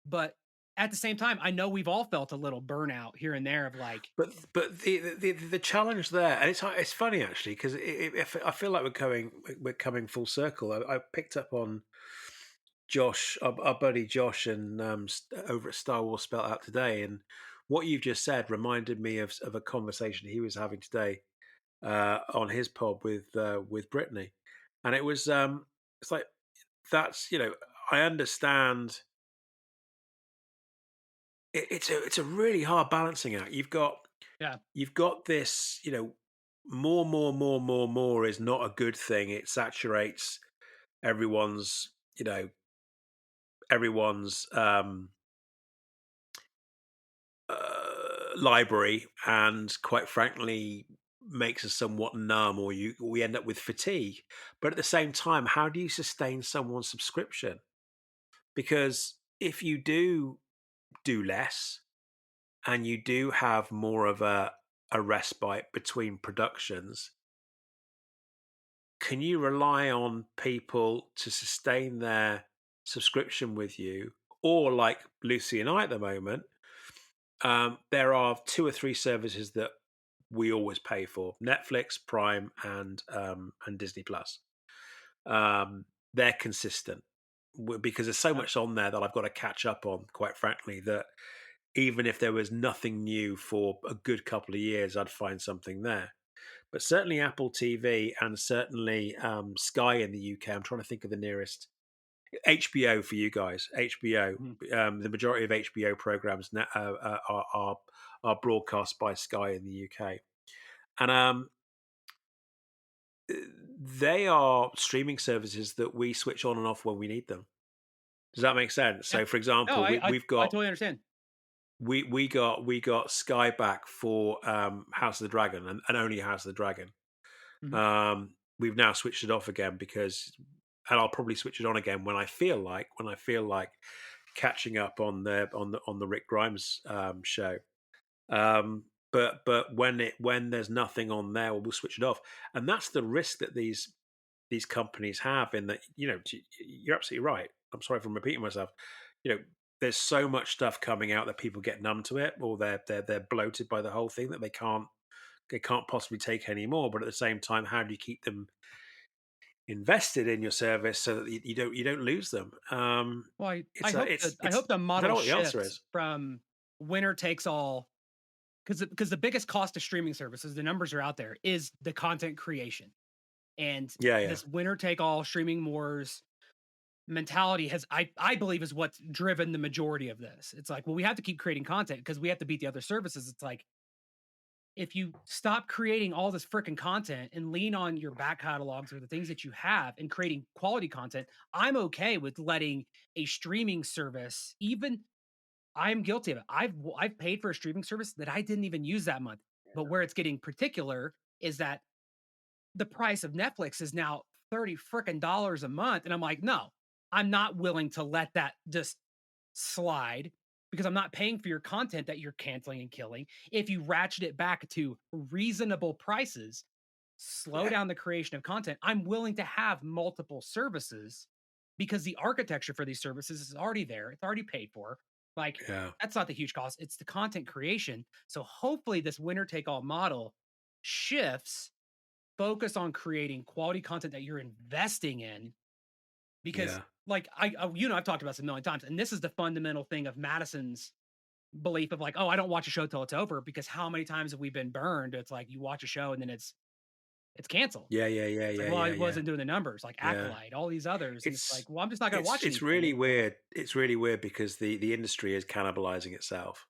but at the same time, I know we've all felt a little burnout here and there of like, but the challenge there, and it's funny actually, because I feel like we're coming full circle. I picked up on Josh, our buddy Josh, and over at Star Wars Spelt Out today, and what you've just said reminded me of a conversation he was having today on his pod with Brittany, and it's like that's I understand it's a really hard balancing act. yeah, You've got this, more is not a good thing. It saturates everyone's, everyone's library, and quite frankly makes us somewhat numb, or we end up with fatigue. But at the same time, how do you sustain someone's subscription? Because if you do less, and you do have more of a respite between productions, can you rely on people to sustain their subscription with you? Or like Lucy and I at the moment, there are two or three services that we always pay for: Netflix, Prime, and Disney Plus. They're consistent because there's so yeah, much on there that I've got to catch up on. Quite frankly, that even if there was nothing new for a good couple of years, I'd find something there. But certainly Apple TV, and certainly Sky in the UK. I'm trying to think of the nearest. HBO for you guys. HBO. mhm, The majority of HBO programs are broadcast by Sky in the UK, and they are streaming services that we switch on and off when we need them. Does that make sense? yeah. So, for No, example, we've I got totally understand. we got Sky back for House of the Dragon, and only House of the Dragon. Mhm. We've now switched it off again and I'll probably switch it on again when I feel like catching up on the Rick Grimes show. But when there's nothing on there, we'll switch it off, and that's the risk that these companies have. In that, you're absolutely right. I'm sorry if I'm repeating myself. You know, there's so much stuff coming out that people get numb to it, or they're bloated by the whole thing that they can't possibly take anymore. But at the same time, how do you keep them invested in your service so that you don't lose them? Well, I It's hope I hope the I don't model know what the answer shifts is. from winner takes all, because the biggest cost of streaming services, the numbers are out there, is the content creation. And Yeah, yeah, this winner take all streaming wars mentality has, I believe, is what's driven the majority of this. It's like, well, we have to keep creating content because we have to beat the other services. It's like, if you stop creating all this freaking content and lean on your back catalogs or the things that you have and creating quality content, I'm okay with letting a streaming service, even, I'm guilty of it. I've paid for a streaming service that I didn't even use that month. But where it's getting particular is that the price of Netflix is now 30 frickin' dollars a month. And I'm like, no, I'm not willing to let that just slide because I'm not paying for your content that you're canceling and killing. If you ratchet it back to reasonable prices, slow yeah, down the creation of content, I'm willing to have multiple services because the architecture for these services is already there. It's already paid for. Like, yeah, that's not the huge cost. It's the content creation. So hopefully this winner take all model shifts, focus on creating quality content that you're investing in, because yeah, like I've talked about this a million times, and this is the fundamental thing of Madison's belief of like, oh, I don't watch a show till it's over, because how many times have we been burned? It's like you watch a show and then it's canceled. yeah, yeah, yeah, It's like, yeah, well, I yeah, yeah, wasn't doing the numbers, like yeah. Acolyte, all these others, and it's It's like, well, I'm just not going to it's watch it's anything really anymore. weird. It's really weird because the industry is cannibalizing itself.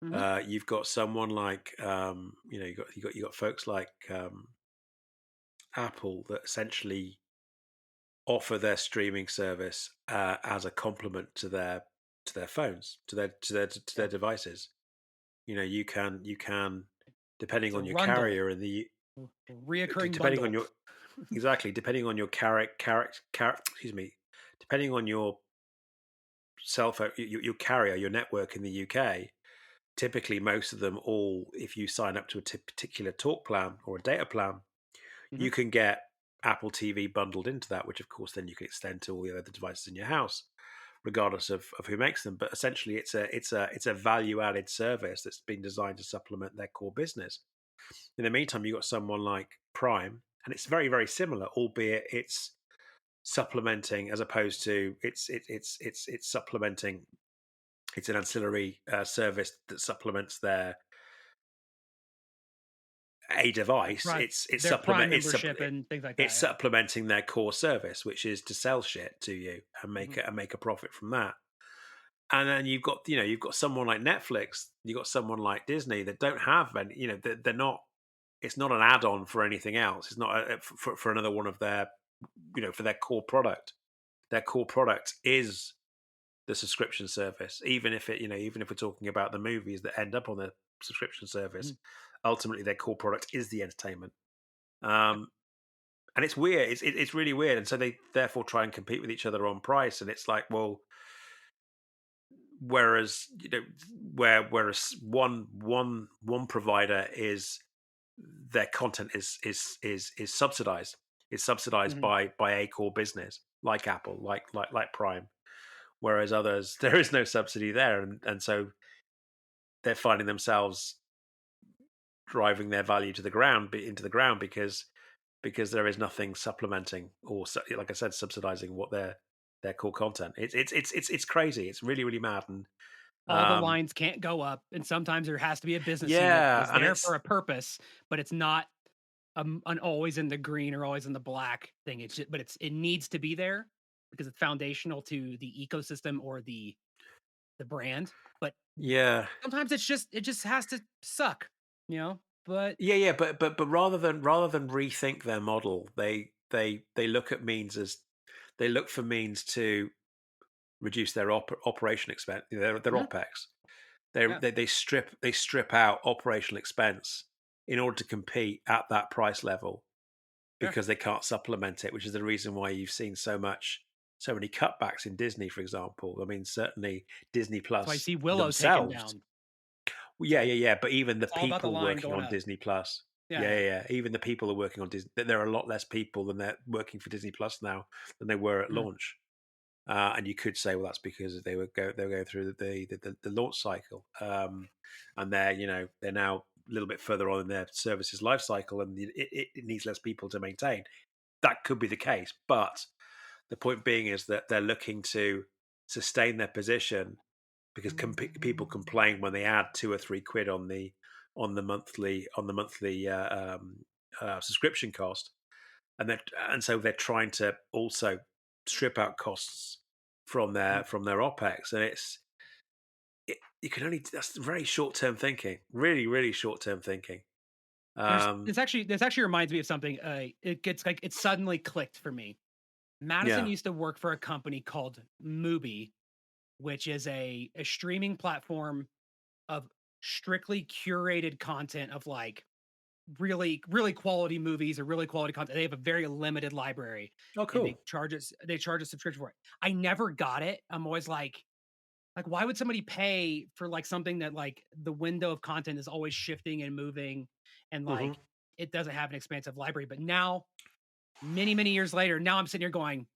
Hmm. You've got someone like you got folks like Apple that essentially offer their streaming service as a complement to their phones, to their Yeah, devices. You can depending it's a on your rundle, carrier and the reoccurring depending on bundle. your exactly depending on your excuse me, depending on your cell phone, your carrier, your network in the UK. Typically, most of them all, if you sign up to a particular talk plan or a data plan, Hmm. you can get Apple TV bundled into that, which of course then you can extend to all the other devices in your house, regardless of who makes them. But essentially, it's a value added service that's been designed to supplement their core business. In the meantime, you've got someone like Prime, and it's very very similar, albeit it's supplementing as opposed to it's supplementing. It's an ancillary service that supplements their a device. Right, It's their Prime supplement membership and things like it's that. Yeah. supplementing their core service, which is to sell shit to you and Hmm. make a profit from that. And then you've got someone like Netflix, you've got someone like Disney that don't have any. They're not. It's not an add-on for anything else. It's not for another one of their for their core product. Their core product is the subscription service, even if we're talking about the movies that end up on the subscription service, Hmm. ultimately their core product is the entertainment. Yep. Um, and it's weird. It's really weird, and so they therefore try and compete with each other on price. And it's like, well, whereas whereas one provider is their content is subsidized. It's subsidized Hmm. by a core business like Apple, like Prime. Whereas others, there is no subsidy there, and so they're finding themselves driving their value to the ground into the ground because there is nothing supplementing or like I said, subsidizing what their core content. It's crazy. It's really really mad. And All the um, lines can't go up, and sometimes there has to be a business unit that yeah, is and there for a purpose, but it's not an always in the green or always in the black thing. It's just, but it needs to be there because it's foundational to the ecosystem or the brand. But yeah, sometimes it just has to suck, you know. But yeah. But rather than rethink their model, they look at means as they look for means to reduce their operation expense, their mhm, OPEX. yeah, They strip out operational expense in order to compete at that price level yeah. because they can't supplement it, which is the reason why you've seen so many cutbacks in Disney, for example. I mean, certainly Disney That's why I Plus see Willow taken themselves. down. Well, yeah, yeah, yeah. But even the It's all about the people line working going on up. Disney Plus, Yeah, yeah, yeah. yeah, yeah. Even the people who are working on Disney, there are a lot less people than they're working for Disney Plus now than they were at Mm. launch. And you could say, well, that's because they were going through the launch cycle, and they're now a little bit further on in their services life cycle, and it needs less people to maintain. That could be the case, but the point being is that they're looking to sustain their position because people complain when they add 2 or 3 quid on the monthly subscription cost, and so they're trying to also strip out costs Mm. from their opex, and you can only that's very short term thinking, really really short term thinking. There's Um, this actually reminds me of something. It gets like it suddenly clicked for me. Madison yeah. used to work for a company called Mubi, which is a streaming platform of strictly curated content of like really quality movies or really quality content. They have a very limited library, Oh, and cool. they charge a subscription for it. I never got it. I'm always like why would somebody pay for like something that like the window of content is always shifting and moving, and Hmm. like it doesn't have an expansive library. But now, many years later, now I'm sitting here going,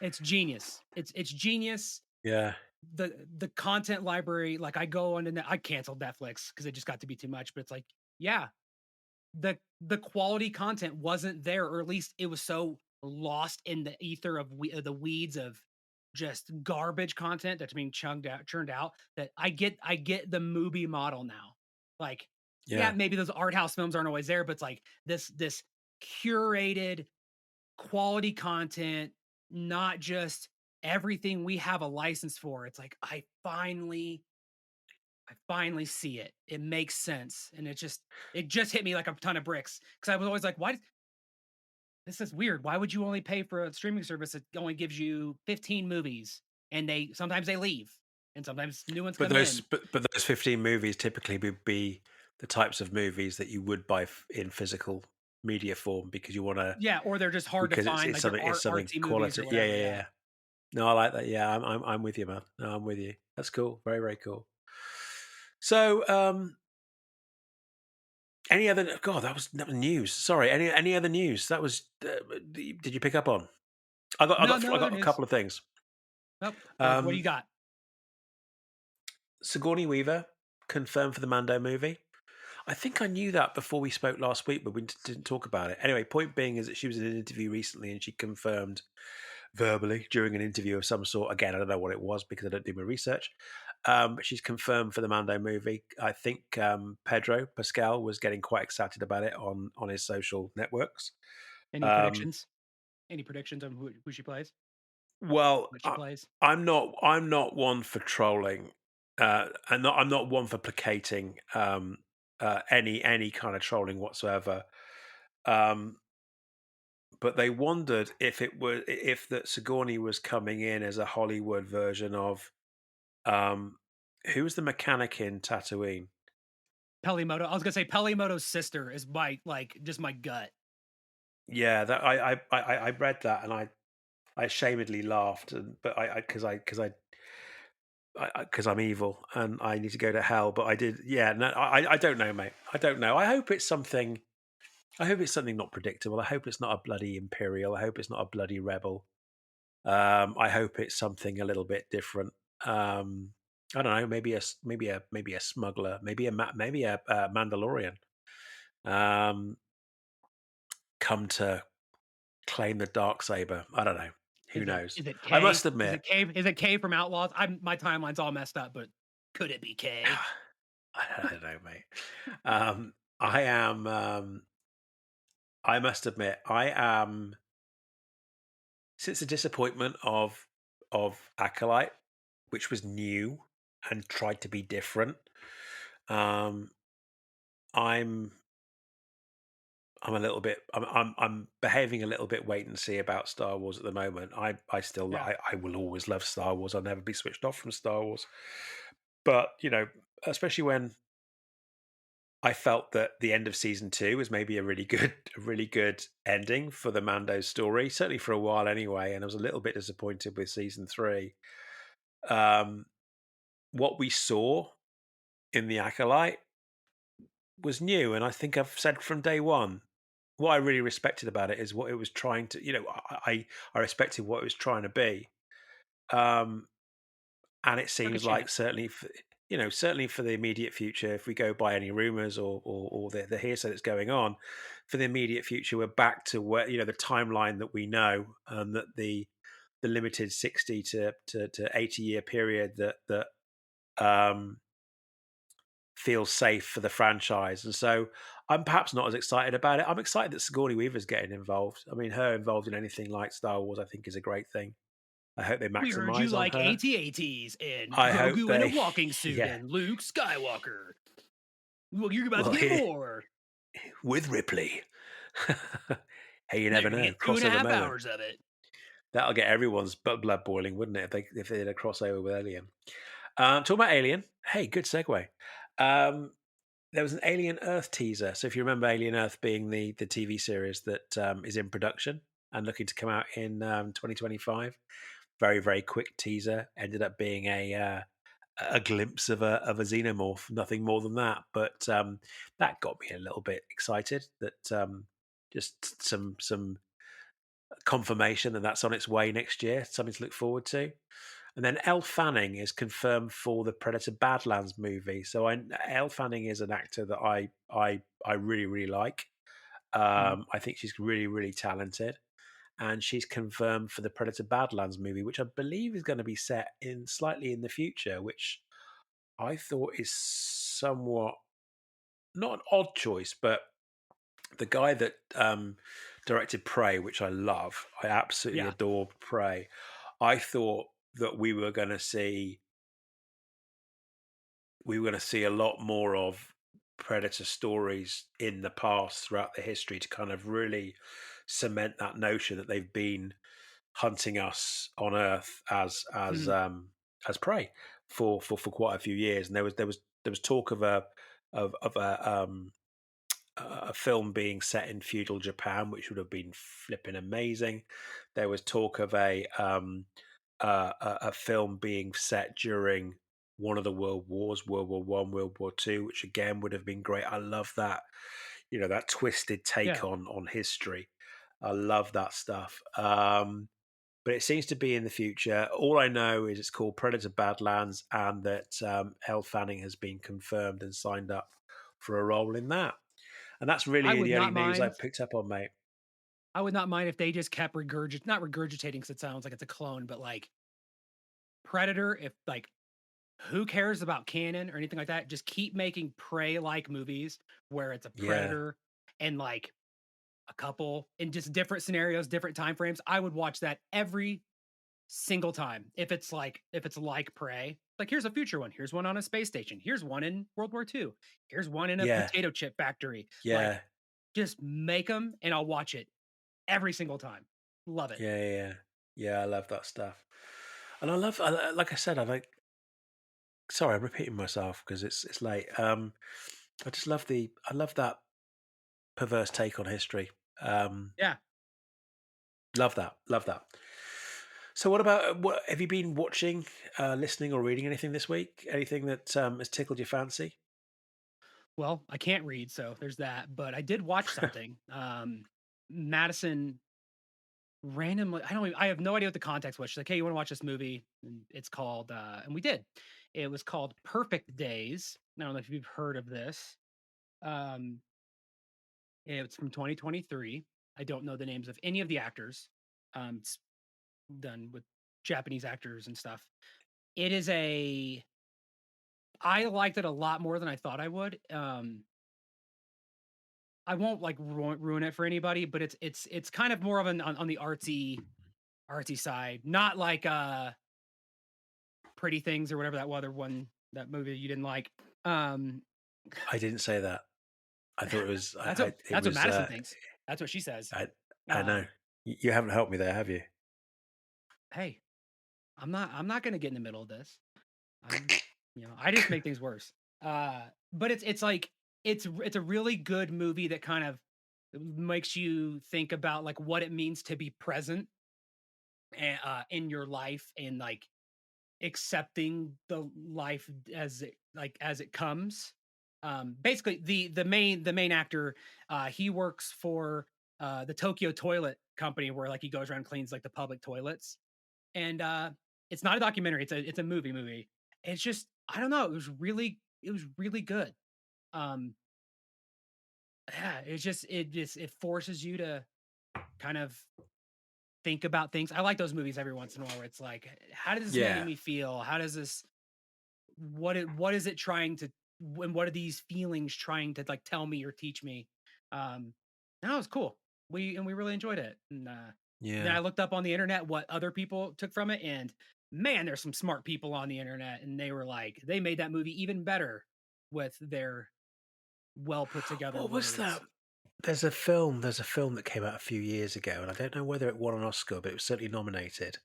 it's genius. It's genius. Yeah, The content library, like I go on and I canceled Netflix because it just got to be too much. But it's like, yeah, the quality content wasn't there, or at least it was so lost in the ether of the weeds of just garbage content that's being churned out, that I get the movie model now. Like, yeah, yeah. maybe those art house films aren't always there, but it's like this curated quality content, not just everything we have a license for. It's like I finally see it. It makes sense, and it just hit me like a ton of bricks because I was always like, "Why? This is weird. Why would you only pay for a streaming service that only gives you 15 movies, and they sometimes they leave, and sometimes new ones But come in." those 15 movies typically would be the types of movies that you would buy in physical media form because you want to Yeah, or they're just hard to because find, it's like they're something artsy movies or quality. Yeah, whatever. yeah, Yeah. yeah. No, I like that. Yeah, I'm with you, man. No, I'm with you. That's cool. Very, very cool. So, any other? God, that was news. Sorry. Any other news? That was. Did you pick up on? No, no I other got a news. couple of things. Nope. What do you Um, got? Sigourney Weaver confirmed for the Mando movie. I think I knew that before we spoke last week, but we didn't talk about it. Anyway, point being is that she was in an interview recently and she confirmed verbally during an interview of some sort. Again, I don't know what it was because I don't do my research. But she's confirmed for the Mando movie. I think Pedro Pascal was getting quite excited about it on his social networks. Any Um, predictions? Any predictions on who she plays? well, What she plays? I'm not one for trolling, and I'm not one for placating any kind of trolling whatsoever. Um, but they wondered if that Sigourney was coming in as a Hollywood version of um, who was the mechanic in Tatooine? Pelimoto. I was gonna say Pelimoto's sister is my like just my gut. Yeah, that I read that and I ashamedly laughed, and but I because I'm evil and I need to go to hell. But I did, yeah. No, I don't know, mate. I don't know. I hope it's something. I hope it's something not predictable. I hope it's not a bloody Imperial. I hope it's not a bloody rebel. I hope it's something a little bit different. I don't know. Maybe a smuggler. Maybe a Mandalorian. Um, come to claim the dark saber. I don't know. Who Is it knows? is it I must K? Is admit, it K? Is it K from Outlaws? I'm my timeline's all messed up, but could it be K? I don't know, mate. I am. I must admit, I am since the disappointment of Acolyte, which was new and tried to be different. Um, I'm I'm a little bit I'm behaving a little bit wait and see about Star Wars at the moment. Yeah. I will always love Star Wars. I'll never be switched off from Star Wars. But especially when I felt that the end of season two was maybe a really good, a really good ending for the Mando story, certainly for a while anyway. And I was a little bit disappointed with season three. Um, what we saw in the Acolyte was new, and I think I've said from day one, what I really respected about it is what it was trying to. I respected what it was trying to be, um, and it Took a seems like chance. certainly for the immediate future, if we go by any rumors or the hearsay that's going on, for the immediate future, we're back to where the timeline that we know, that the limited 60 to 80 year period that um, feels safe for the franchise. And so I'm perhaps not as excited about it. I'm excited that Sigourney Weaver's getting involved. I mean, her involved in anything like Star Wars, I think, is a great thing. I hope they We heard you maximize on like her. AT-ATs and I hope Grogu in a they, walking suit yeah. and Luke Skywalker. Well, you're about to Well, get here more. with Ripley. Hey, you Now never you're gonna know. get two and a Crossover half moment. hours of it. That'll get everyone's blood boiling, wouldn't it? If they did a crossover with Alien. Talking about Alien. Hey, good segue. Um, there was an Alien Earth teaser. So if you remember Alien Earth being the TV series that is in production and looking to come out in 2025, very very quick teaser. Ended up being a glimpse of a xenomorph, nothing more than that. But that got me a little bit excited. That just some confirmation that that's on its way next year. Something to look forward to. And then Elle Fanning is confirmed for the Predator Badlands movie. So Elle Fanning is an actor that I really really like. Mhm. I think she's really really talented, and she's confirmed for the Predator Badlands movie, which I believe is going to be set in slightly in the future, which I thought is somewhat not an odd choice, but the guy that directed Prey, which I love, I absolutely Yeah. adore Prey. I thought that we were going to see a lot more of Predator stories in the past throughout the history to kind of really cement that notion that they've been hunting us on Earth Mhm. as prey for quite a few years. And there was talk of a film being set in feudal Japan, which would have been flipping amazing. There was talk of a film being set during one of the world wars, World War One, World War Two, which again would have been great. I love that, that twisted take Yeah. on history. I love that stuff. But it seems to be in the future. All I know is it's called Predator Badlands, and that Elle Fanning has been confirmed and signed up for a role in that. And that's I really would the only not news mind. I've picked up on, mate. I would not mind if they just kept not regurgitating because it sounds like it's a clone, but like Predator, if like who cares about canon or anything like that? Just keep making prey like movies where it's a Yeah, predator and like a couple in just different scenarios, different time frames. I would watch that every single time. If it's like Prey, like here's a future one. Here's one on a space station. Here's one in World War II. Here's one in a yeah, potato chip factory. Like yeah, just make them and I'll watch it every single time. Love it. yeah, yeah, yeah. Yeah, I love that stuff. And like I said, I like. Sorry, I'm repeating myself because it's late. I love that perverse take on history. Um, Yeah. Love that, love that. So, what have you been watching, listening, or reading anything this week? Anything that has tickled your fancy? Well, I can't read, so there's that. But I did watch something. Madison randomly, I have no idea what the context was. She's like, "Hey, you want to watch this movie?" And it's called, and we did. It was called Perfect Days. I don't know if you've heard of this. Um, it's from 2023. I don't know the names of any of the actors. It's done with Japanese actors and stuff. It is a. I liked it a lot more than I thought I would. I won't like ruin it for anybody, but it's kind of more of an on the artsy side, not like Pretty Things or whatever that other one that movie you didn't like. Um, I didn't say that. I thought it was. It that's what was. Madison thinks. That's what she says. I. I know. Um, You haven't helped me there, have you? hey, I'm not gonna get in the middle of this. I'm I just make things worse. But it's like it's a really good movie that kind of makes you think about like what it means to be present and in your life and like accepting the life as it comes. Basically, the main actor, he works for the Tokyo Toilet Company, where like he goes around and cleans like the public toilets. And it's not a documentary; it's a movie. It's just I don't know. It was really good. Um, yeah, it forces you to kind of think about things. I like those movies every once in a while where it's like, how does this making Yeah. me feel? How does this what is it trying to and what are these feelings trying to like tell me or teach me? Um that was cool. We really enjoyed it. And then Yeah. I looked up on the internet what other people took from it, and man, there's some smart people on the internet, and they were like, they made that movie even better with their well put together What was that? words. There's a film that came out a few years ago, and I don't know whether it won an Oscar, but it was certainly nominated.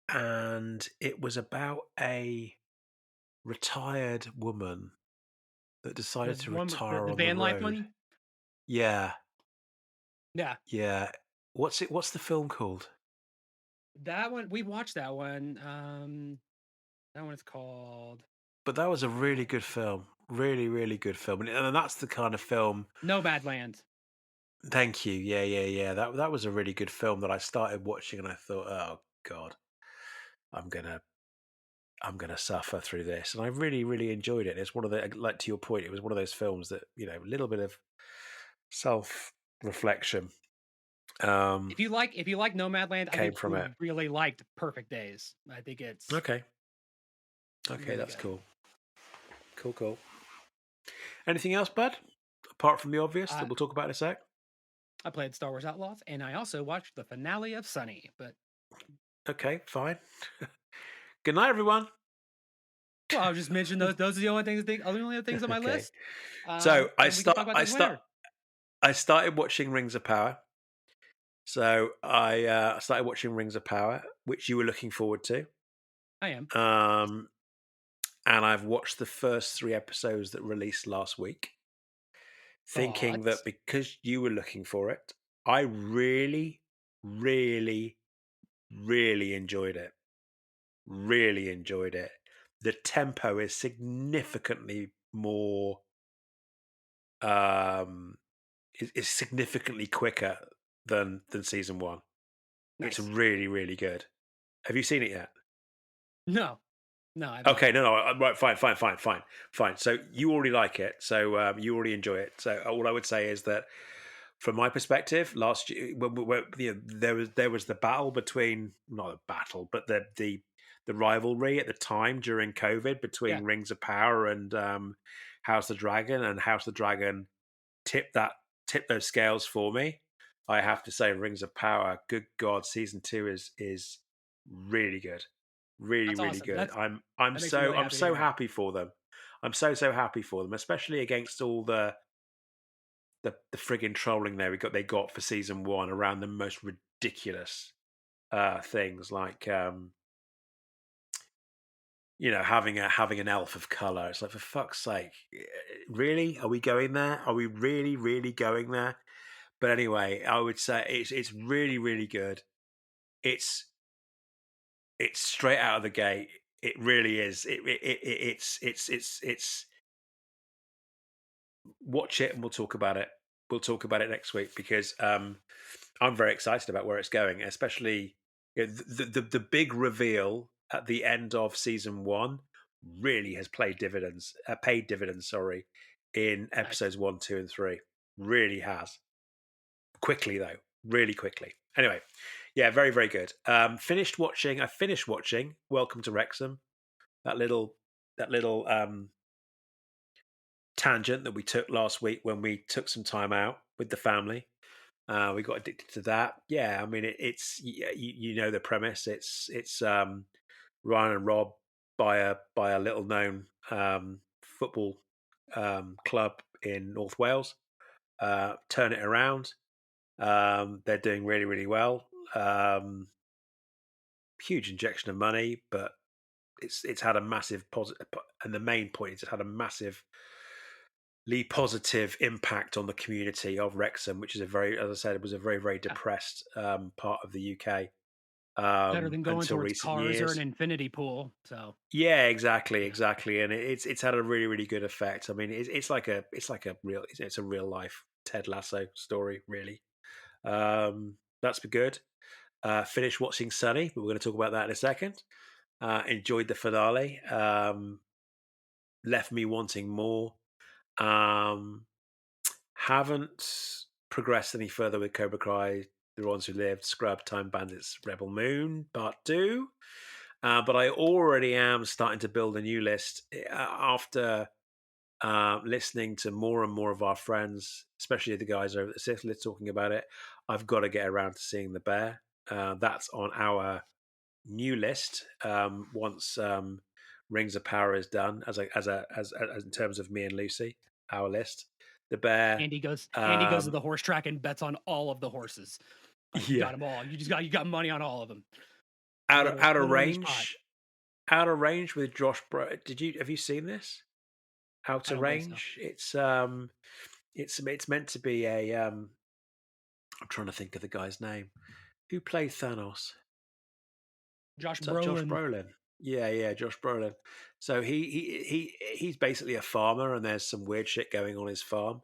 And it was about a retired woman that The decided to one with the, retire the on the van life road. one. Yeah, Yeah, yeah. What's the film called? that one we watched that one. That one is called But that was a really good film. Really, really good film. And that's the kind of film. Nomadland. Thank you. Yeah, yeah, yeah. That was a really good film that I started watching and I thought, oh God, I'm gonna I'm gonna suffer through this. And I really, really enjoyed it. It's one of the like to your point, it was one of those films that, a little bit of self reflection If you like Nomadland, I came think from it. you really liked Perfect Days. I think it's Okay. Okay, really that's good. cool. Cool, cool. Anything else, bud? Apart from the obvious that Uh, we'll talk about in a sec? I played Star Wars Outlaws, and I also watched the finale of Sunny. But Okay, fine. Good night, everyone. well, I'll just mention those. Those are the only things. Only things on my Okay. list. So And we can talk about those later. I started watching Rings of Power. So I started watching Rings of Power, which you were looking forward to. I am. Um, and I've watched the first 3 episodes that released last week, thinking But that because you were looking for it, I really, really, really enjoyed it. Really enjoyed it. The tempo is significantly more, um, is significantly quicker than season one. It's nice. really, really good. Have you seen it yet? No, no, I've not. Okay, no, right, fine. So you already like it, so you already enjoy it. So all I would say is that, from my perspective, last year there was the battle between, not a battle, but the rivalry at the time during COVID Yeah, between Rings of Power and House of the Dragon, and House of the Dragon tipped those scales for me. I have to say, Rings of Power, good God, season two is really good, really that's really awesome. good. That's I'm that makes me so really I'm happy to so hear. happy for them. I'm so happy for them, especially against all the frigging trolling they got for season one around the most ridiculous things, like having an elf of color. It's like, for fuck's sake, really? Are we going there? Are we really, really going there? But anyway, I would say it's really, really good. It's it's straight out of the gate. It really is. It's watch it and we'll talk about it. We'll talk about it next week, because I'm very excited about where it's going, especially the big reveal at the end of season one really has paid dividends, sorry, in Nice. episodes one, two, and three. Really has. Quickly though, really quickly. Anyway, yeah, very, very good. I finished watching Welcome to Wrexham. That little tangent that we took last week when we took some time out with the family. We got addicted to that. Yeah, I mean, it's you know the premise. It's Ryan and Rob by a little known football club in North Wales. Turn it around. They're doing really, really well. Huge injection of money, but it's had a massive positive. And the main point is, it had a massively positive impact on the community of Wrexham, which is as I said, it was a very, very depressed part of the UK. Better than going until towards recent cars or an years. infinity pool, so, Yeah, exactly, yeah. exactly, and it's had a really, really good effect. I mean, it's like a real it's a real life Ted Lasso story, really. That's been good. Finished watching Sunny, but we're going to talk about that in a second. Enjoyed the finale. Left me wanting more. Um, haven't progressed any further with Cobra Kai, The Ones Who Lived, Scrub, Time Bandits, Rebel Moon, Part 2. But I already am starting to build a new list after listening to more and more of our friends, especially the guys over at the Sith List talking about it. I've got to get around to seeing The Bear. That's on our new list once Rings of Power is done, as in terms of me and Lucy, our list. The Bear, Andy goes to um, the horse track and bets on all of the horses. Like, you got yeah, them all. You got money on all of them. out of Little in each pot. range, out of range with Josh. Have you seen this? I Outer don't think so. Range. It's meant to be a. I'm trying to think of the guy's name. Who played Thanos? Josh Is that Josh Brolin. Brolin? Yeah, yeah, Josh Brolin. So he's basically a farmer, and there's some weird shit going on his farm.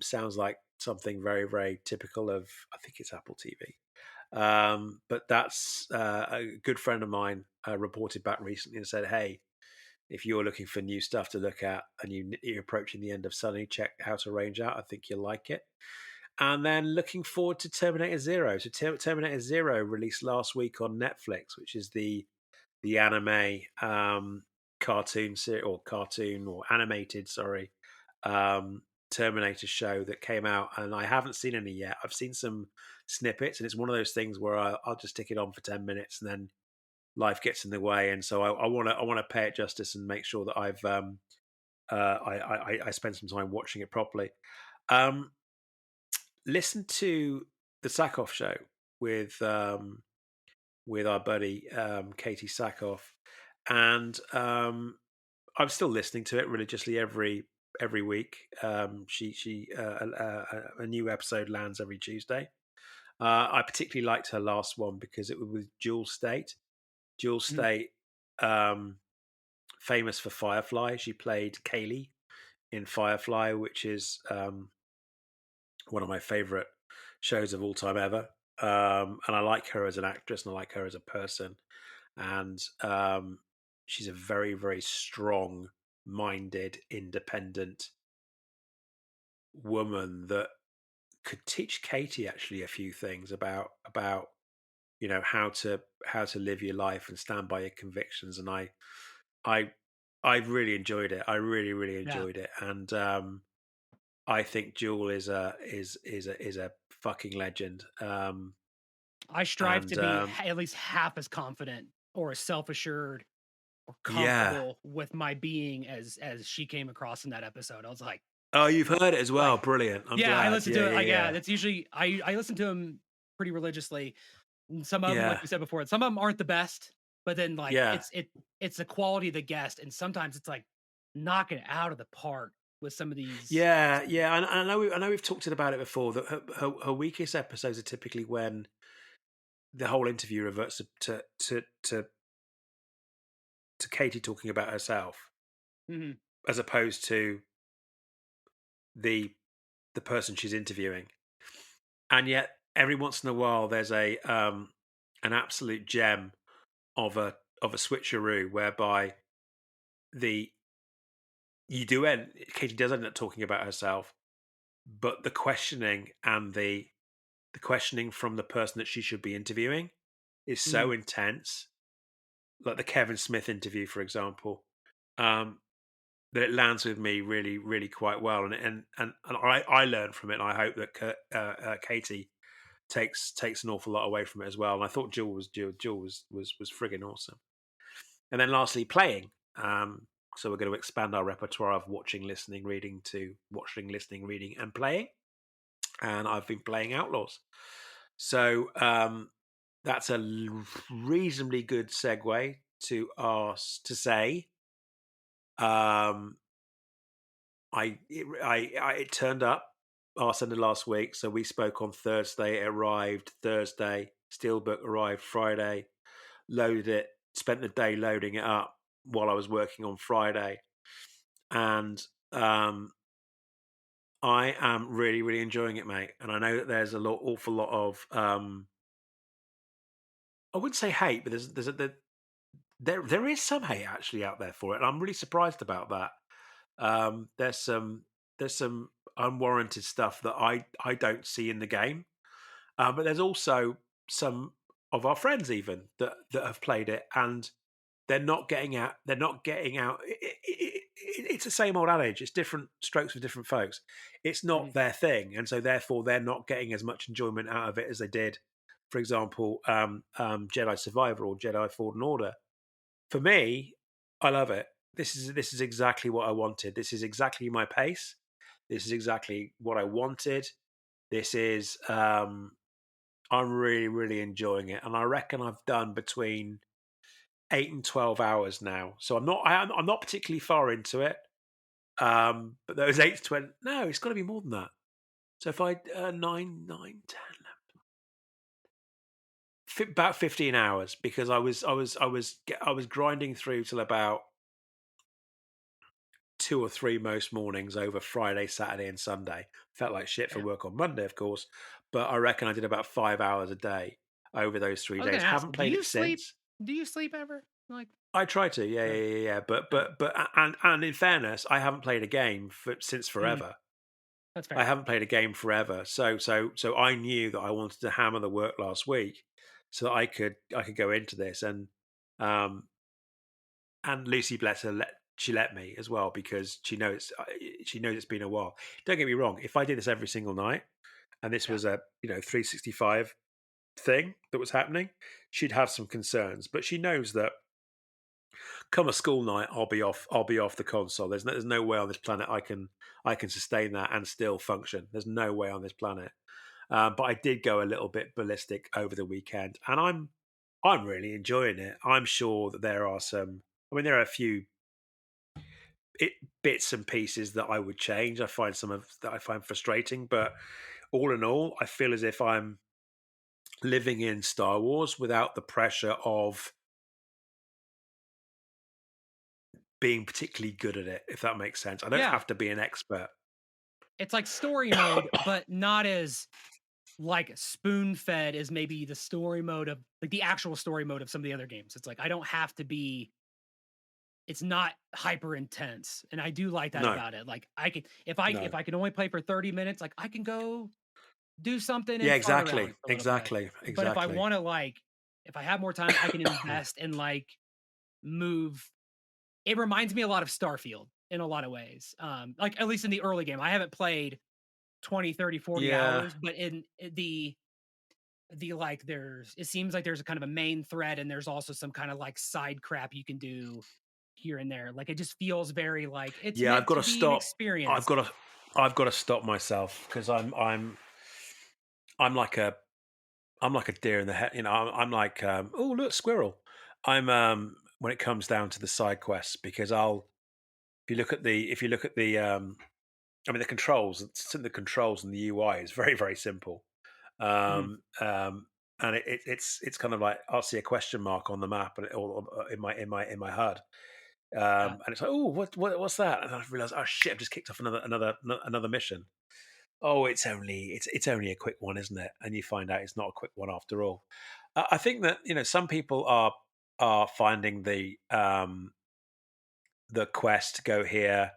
Sounds like something very, very typical of, I think it's Apple TV. But that's a good friend of mine reported back recently and said, "Hey, if you're looking for new stuff to look at and you're approaching the end of Sunny, check Outer Range out. I think you'll like it." And then looking forward to Terminator Zero. So Terminator Zero released last week on Netflix, which is the anime cartoon or animated, sorry, Terminator show that came out, and I haven't seen any yet. I've seen some snippets, and it's one of those things where I'll just stick it on for 10 minutes, and then life gets in the way, and so I want to pay it justice and make sure that I spend some time watching it properly. Um, Listen to the Sackhoff show with with our buddy Katie Sackhoff, and I'm still listening to it religiously every week. She a new episode lands every Tuesday. I particularly liked her last one because it was with Jewel State. Jewel Mhm. State, famous for Firefly. She played Kaylee in Firefly, which is one of my favorite shows of all time ever. And I like her as an actress, and I like her as a person. And she's a very, very strong-minded, independent woman that could teach Katie actually a few things about how to live your life and stand by your convictions. And I I really enjoyed it. I really, really Yeah. enjoyed it. And I think Jewel is a fucking legend. I strive to And be at least half as confident or as self-assured or yeah. comfortable with my being as she came across in that episode. I was Oh, you've heard it as well. like, Brilliant. I'm yeah, I glad. listen Yeah, to it. yeah, Like, yeah, yeah. that's usually I listen to him pretty religiously. And some of them, like Yeah. we said before, some of them aren't the best, but then like Yeah. it's the quality of the guest, and sometimes it's like knocking it out of the park with some of these. Yeah, yeah. I know we've talked about it before that her weakest episodes are typically when the whole interview reverts to Katie talking about herself Mhm. as opposed to the the person she's interviewing. And yet every once in a while there's a an absolute gem of a switcheroo whereby the you do end Katie does end up talking about herself, but the questioning and the questioning from the person that she should be interviewing is so Mhm. intense, like the Kevin Smith interview, for example, um, that it lands with me really, really quite well, and I learn from it. And I hope that Katie takes an awful lot away from it as well. And I thought Jill was friggin' awesome. And then lastly, playing. So we're going to expand our repertoire of watching, listening, reading to watching, listening, reading, and playing. And I've been playing Outlaws. So that's a reasonably good segue to ask to say um, it turned up our Sunday last week, so we spoke on Thursday. It arrived Thursday. Steelbook arrived Friday, loaded it, spent the day loading it up while I was working on Friday, and um, I am really, really enjoying it, mate. And I know that there's awful lot of I wouldn't say hate, but there is some hate actually out there for it, and I'm really surprised about that. Um, there's some there's some unwarranted stuff that I don't see in the game, but there's also some of our friends even that have played it, and they're not getting out. They're not getting out. It's the same old adage. It's different strokes for different folks. It's Mhm. not their thing, and so therefore they're not getting as much enjoyment out of it as they did, for example, Jedi Survivor or Jedi Fallen Order. For me, I love it. This is exactly what I wanted. This is exactly my pace. This is exactly what I wanted. This is I'm really, really enjoying it. And I reckon I've done between 8 and 12 hours now. So I'm not particularly far into it. But those 8 to 20, no, it's got to be more than that. So if I nine, 10, about 15 hours, because I was grinding through till about two or three most mornings over Friday, Saturday, and Sunday. Felt like shit for Damn. work on Monday, of course, but I reckon I did about 5 hours a day over those three I was days. gonna ask, Haven't played it since. Do you sleep ever? Like, I try to, yeah, yeah, or yeah, yeah. okay. And in fairness, I haven't played a game since Mm, forever. that's I fair. haven't played a game forever, so I knew that I wanted to hammer the work last week, so that I could go into this, um and Lucy, bless her, she let me as well because she knows it's been a while. Don't get me wrong, if I did this every single night and this Yeah. was a 365 thing that was happening, she'd have some concerns. But she knows that come a school night, I'll be off. I'll be off the console. There's no way on this planet I can sustain that and still function. There's no way on this planet. But I did go a little bit ballistic over the weekend, and I'm really enjoying it. I'm sure that there are some. I mean, there are a few it, bits and pieces that I would change. I find some of that I find frustrating, but all in all, I feel as if I'm living in Star Wars without the pressure of being particularly good at it. If that makes sense, I don't Yeah. have to be an expert. It's like story mode, but not as like spoon fed as maybe the story mode of like the actual story mode of some of the other games. It's like I don't have to be it's not hyper intense. And I do like that No, about it. Like I can no. if I can only play for 30 minutes, like I can go do something Yeah, and fart exactly, around for a little bit. exactly, But if I exactly. want to like if I have more time, I can invest and like move. It reminds me a lot of Starfield in a lot of ways. Like at least in the early game. I haven't played 20, 30, 40 Yeah, hours, but in the like there's it seems like there's a kind of a main thread and there's also some kind of like side crap you can do here and there. Like it just feels very like it's yeah. I've meant got to to be an stop. I've experience. got to. I've got to stop myself because I'm like a I'm like a deer in the head. I'm like, oh look, squirrel. I'm when it comes down to the side quests because I'll if you look at the I mean the controls and the UI is very very simple. Mhm. Um, and it's kind of like I'll see a question mark on the map or in my HUD. Yeah. And it's like, oh, what's that? And I realize, oh shit, I've just kicked off another mission. Oh, it's only a quick one, isn't it? And you find out it's not a quick one after all. I think that some people are finding the quest, go here,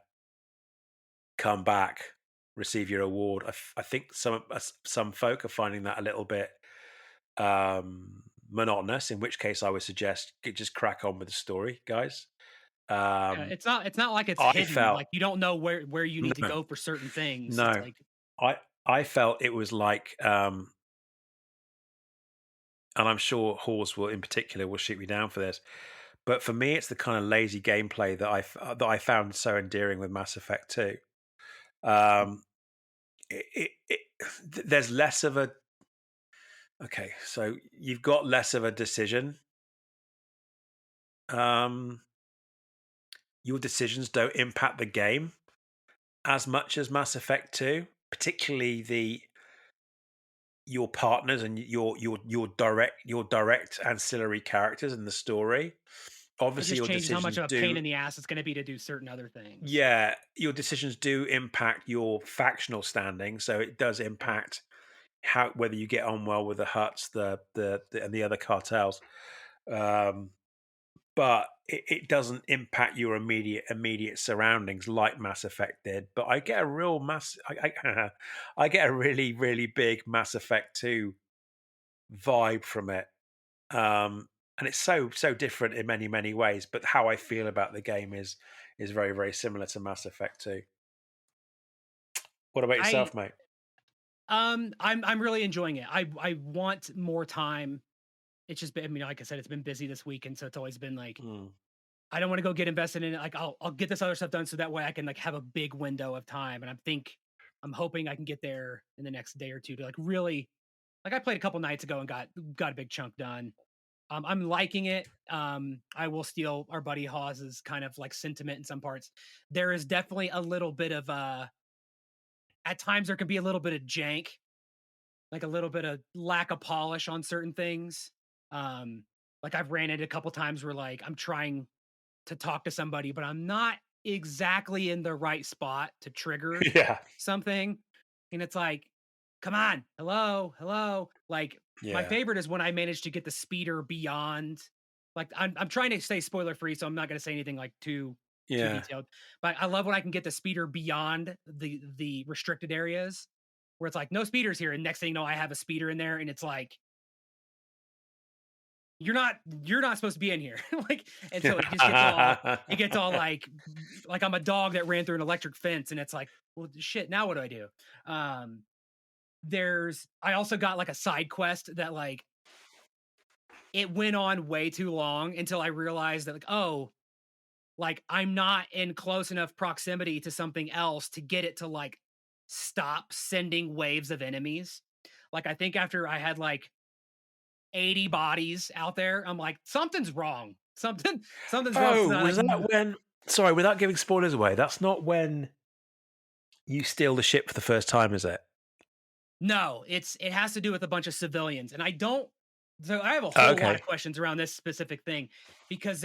come back, receive your award. I think some folk are finding that a little bit monotonous. In which case, I would suggest just crack on with the story, guys. Yeah, Um, it's not like it's I hidden. felt Like you don't know where you need to no, go for certain things. It's no. like I I felt it was like and I'm sure Hawes will in particular will shoot me down for this. But for me, it's the kind of lazy gameplay that I found so endearing with Mass Effect 2. Um, there's less of a okay, so you've got less of a decision. Um, your decisions don't impact the game as much as Mass Effect 2, particularly your partners and your direct ancillary characters in the story. It Obviously, just your changes how much decisions of a pain do. in the ass it's gonna be to do certain other things. Yeah, your decisions do impact your factional standing, so it does Yeah. impact how whether you get on well with the Huts, the and the other cartels. Um, but it doesn't impact your immediate surroundings like Mass Effect did. But I get a real I get a really big Mass Effect 2 vibe from it. And it's so different in many ways, but how I feel about the game is very similar to Mass Effect 2. What about I yourself, mate? I'm really enjoying it. I want more time. It's just been, I mean, like I said, it's been busy this week, and so it's always been like Mm. I don't want to go get invested in it. Like I'll get this other stuff done so that way I can like have a big window of time. And I'm hoping I can get there in the next day or two to like really like I played a couple nights ago and got a big chunk done. I'm liking it. I will steal our buddy Hawes's kind of like sentiment in some parts. There is definitely a little bit of at times there can be a little bit of jank, like a little bit of lack of polish on certain things. Um, like I've ran into a couple times where like I'm trying to talk to somebody, but I'm not exactly in the right spot to trigger Yeah, something. And it's like, come on, hello, hello. Like my yeah, favorite is when I managed to get the speeder beyond. Like I'm trying to stay spoiler free, so I'm not going to say anything like too yeah, detailed. But I love when I can get the speeder beyond the restricted areas, where it's like no speeders here, and next thing you know, I have a speeder in there, and it's like you're not supposed to be in here. Like, and so it gets all like I'm a dog that ran through an electric fence, and it's like, well, shit. Now what do I do? Um, I also got like a side quest that like it went on way too long until I realized that like, oh, like I'm not in close enough proximity to something else to get it to like stop sending waves of enemies. Like I think after I had like 80 bodies out there, I'm like, something's wrong. Something's wrong. Oh, So I was like that when? Sorry, without giving spoilers away, that's not when you steal the ship for the first time, is it? no, it has to do with a bunch of civilians. And I don't so I have a Oh, whole lot of okay. questions around this specific thing because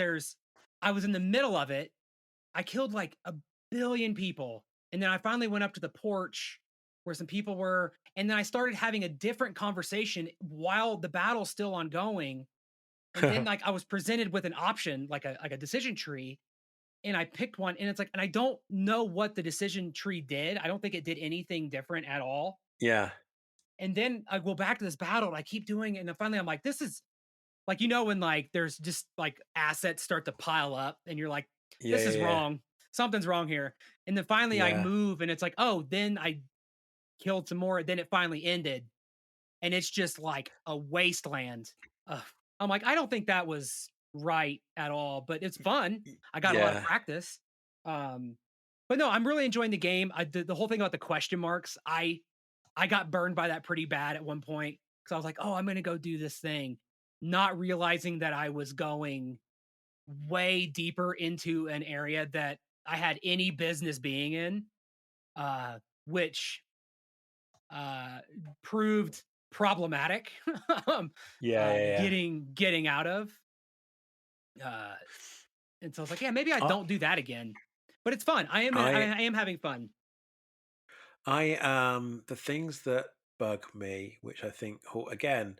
I was in the middle of it. I killed like a billion people. And then I finally went up to the porch where some people were, and then I started having a different conversation while the battle's still ongoing. And then like I was presented with an option, like a decision tree, and I picked one, and it's like, and I don't know what the decision tree did. I don't think it did anything different at all. Yeah, And then I go back to this battle, and I keep doing it, and then finally I'm like, this is like when like there's just like assets start to pile up, and you're like, yeah, this is yeah, wrong. Something's wrong here. And then finally I yeah, move, and it's like, oh, then I killed some more. Then it finally ended, and it's just like a wasteland. Ugh. I'm like, I don't think that was right at all, but it's fun. I got a lot of yeah. practice. Um, but no, I'm really enjoying the game. The whole thing about the question marks, I got burned by that pretty bad at one point because I was like, oh, I'm gonna go do this thing, not realizing that I was going way deeper into an area that I had any business being in, which uh, proved problematic. um, Yeah, yeah, yeah. getting out of. Uh, and so I was like, yeah, maybe I I, don't do that again. But it's fun. I, I am having fun. the things that bug me, which I think, again,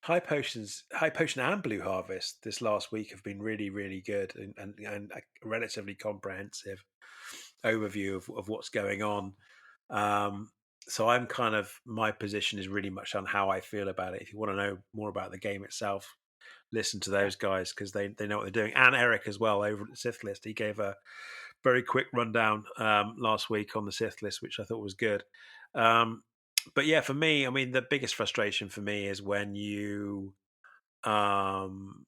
high potion and blue harvest this last week have been really good and a relatively comprehensive overview of what's going on. Um, so I'm kind of my position is really much on how I feel about it. If you want to know more about the game itself, listen to Yeah. those guys because they know what they're doing. And Eric as well over at the Sith List. He gave a very quick rundown last week on the Sith List, which I thought was good. Um, but yeah, for me, I mean, the biggest frustration for me is when you um,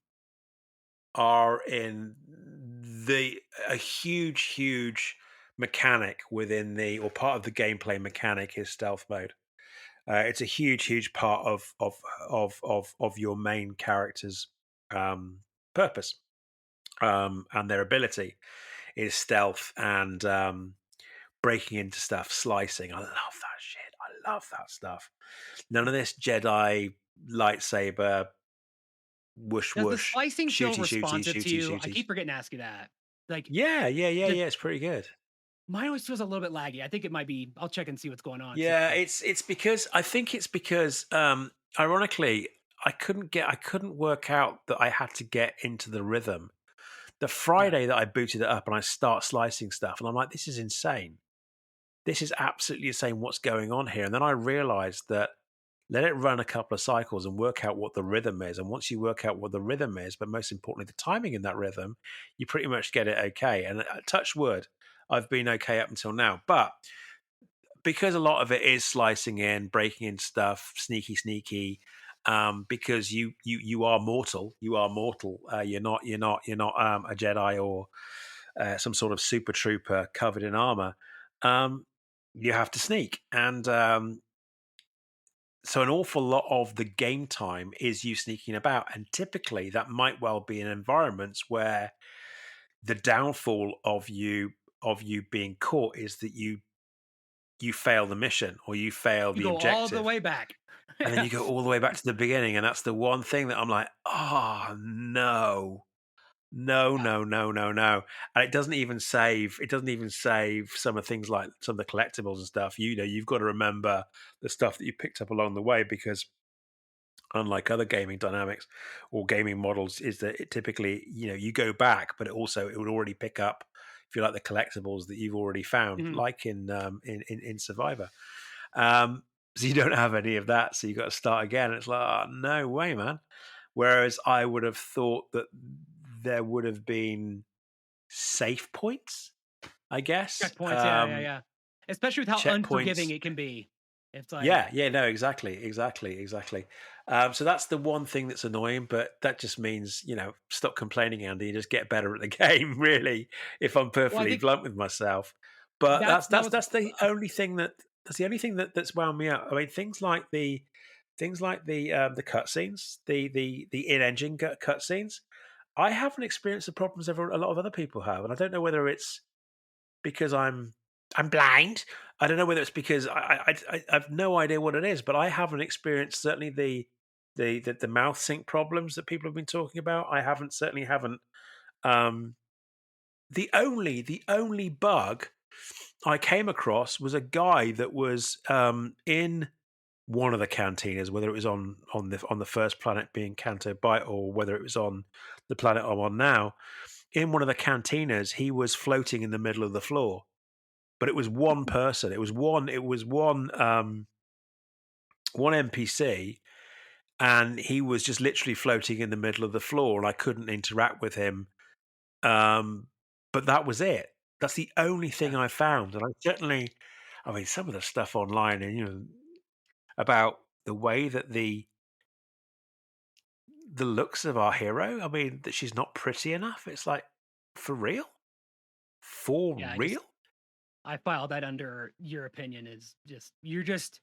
are in the a huge mechanic within the or part of the gameplay mechanic is stealth mode. It's a huge part of your main character's purpose and their ability is stealth and breaking into stuff, slicing. I love that shit. love that stuff. None of this Jedi lightsaber whoosh Does the whoosh slicing feel shooty shooty responsive to shooty you? I shooties. keep forgetting to ask you that. Like, Yeah, yeah, yeah, the yeah. It's pretty good. mine always feels a little bit laggy. I think it might be. I'll check and see what's going on. See Yeah, if it's because I think it's because ironically I couldn't work out that I had to get into the rhythm. The yeah. Friday that I booted it up and I start slicing stuff and I'm like, this is insane. This is absolutely insane what's going on here. And then I realized that let it run a couple of cycles and work out what the rhythm is. And once you work out what the rhythm is, but most importantly, the timing in that rhythm, you pretty much get it okay. And touch wood, I've been okay up until now. But because a lot of it is slicing in, breaking in stuff, sneaky, because you are mortal. You are mortal. You're not a Jedi or some sort of super trooper covered in armor. Um, you have to sneak, and so an awful lot of the game time is you sneaking about, and typically that might well be in environments where the downfall of you being caught is that you fail the mission or you fail You the go all the objective, way back. and then you go all the way back to the beginning, and that's the one thing that I'm like, oh no. No, Yeah. no, no, no, no. And it doesn't even save some of things like some of the collectibles and stuff. You know, you've got to remember the stuff that you picked up along the way because unlike other gaming dynamics or gaming models, is that it typically, you know, you go back, but it would already pick up, if you like, the collectibles that you've already found, Mhm. like in Survivor. So you don't have any of that, so you got to start again. It's like, oh, no way, man. Whereas I would have thought that there would have been safe points, I guess. Checkpoints. Yeah, yeah, yeah. Especially with how unforgiving Checkpoints. it can be. It's like, Yeah, yeah, no, exactly. So that's the one thing that's annoying, but that just means, you know, stop complaining, Andy, and just get better at the game, really, if I'm well, I perfectly think blunt with myself. But that was that's the only thing that's the only thing that's wound me out. I mean, things like the cutscenes, the in-engine cutscenes. I haven't experienced the problems a lot of other people have, and I don't know whether it's because I'm blind. I don't know whether it's because I've no idea what it is, but I haven't experienced certainly the mouth sync problems that people have been talking about. I haven't certainly haven't. Um, the only bug I came across was a guy that was in one of the cantinas, whether it was on the first planet being Canto Bight or whether it was on the planet I'm on now. In one of the cantinas, he was floating in the middle of the floor, but it was one person. One NPC, and he was just literally floating in the middle of the floor, and I couldn't interact with him. Um, but that was it. That's the only thing yeah, I found, and I mean, some of the stuff online, and you know, about the way that the looks of our hero. I mean, that she's not pretty enough. It's like, for real, for yeah. real. I filed that under your opinion is you're just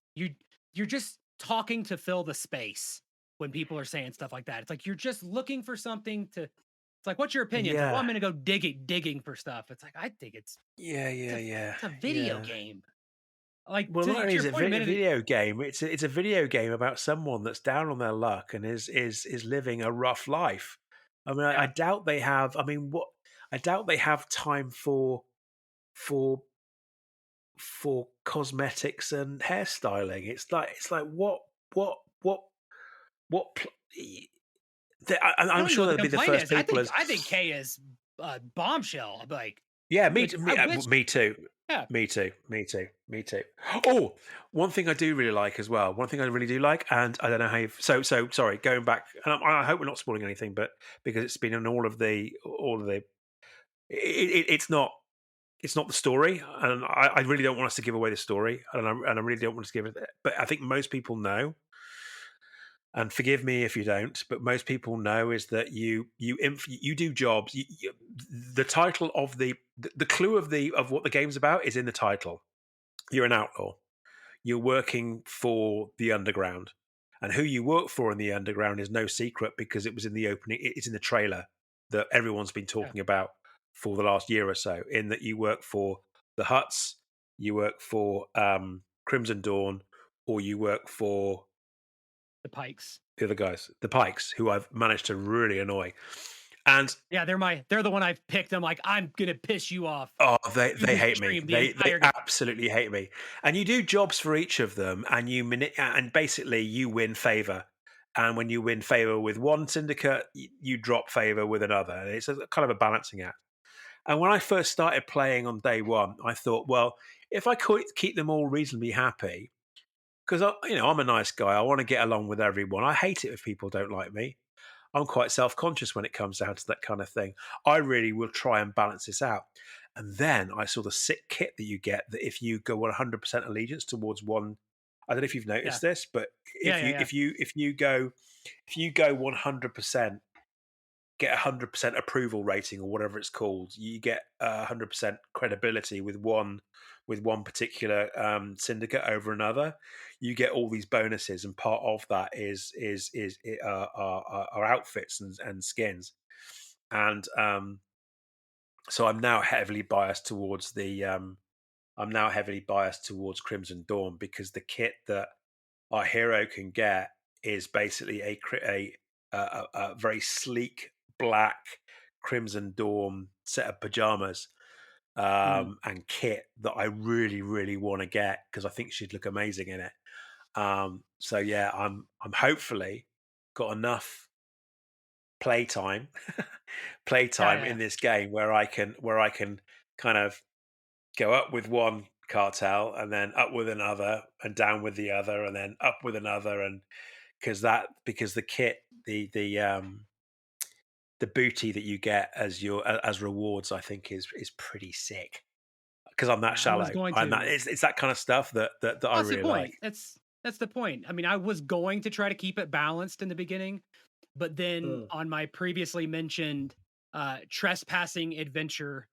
talking to fill the space when people are saying stuff like that. It's like you're just looking for something to. It's like, what's your opinion? It's like, well, Yeah, I'm gonna go digging for stuff. It's like I think yeah, it's yeah, a yeah, it's a video yeah. game. Like Well, not to only is your it point a a minute. video game, it's a video game about someone that's down on their luck and is living a rough life. I mean, I Yeah, doubt they have. I mean, what I doubt they have time for for cosmetics and hairstyling. It's like what what. I I'm don't know sure what the they'll be the complaint first is. people as I think Kay is bombshell. I'm like, yeah, I wish. me too. Yeah, Me too. Oh, one thing I do really like as well. One thing I really do like, and I don't know how you've. So sorry. Going back, and I hope we're not spoiling anything, but because it's been in all of the, it's not the story, and I really don't want us to give away the story, and I really don't want us to give it. But I think most people know, and forgive me if you don't, but most people know is that you do jobs. The title of the clue of what the game's about is in the title. You're an outlaw. You're working for the underground, and who you work for in the underground is no secret because it was in the opening. It's in the trailer that everyone's been yeah, talking about for the last year or so. In that you work for the Huts, you work for Crimson Dawn, or you work for The Pikes. the other guys, the Pikes, who I've managed to really annoy. And Yeah, they're the one I've picked. I'm like, I'm gonna piss you off oh, to they the hate me. extreme the They entire game. absolutely hate me. And you do jobs for each of them, and and basically you win favor. And when you win favor with one syndicate, you drop favor with another. And it's a kind of a balancing act. And when I first started playing on day one, I thought, well, if I could keep them all reasonably happy, because I'm a nice guy, I want to get along with everyone. I hate it if people don't like me. I'm quite self-conscious when it comes down to that kind of thing. I really will try and balance this out. And then I saw the sick kit that you get that if you go 100% allegiance towards one, I don't know if you've Yeah, noticed this, but yeah, yeah, yeah. if you go 100%, get 100% approval rating or whatever it's called, you get 100% credibility with one particular syndicate over another. You get all these bonuses, and part of that are outfits and skins. And so I'm now heavily biased towards Crimson Dawn, because the kit that our hero can get is basically a very sleek black Crimson Dawn set of pajamas Mhm. and kit that I really, really want to get because I think she'd look amazing in it. So yeah, I'm hopefully got enough playtime Yeah, playtime yeah, in yeah. this game where I can kind of go up with one cartel and then up with another and down with the other and then up with another, and because the kit, the booty that you get as rewards, I think is pretty sick, because I'm that Yeah, I was shallow. going I'm that to. it's that kind of stuff that I Well, that's the really like. point. That's the point. I mean, I was going to try to keep it balanced in the beginning, but then Mm. on my previously mentioned trespassing adventure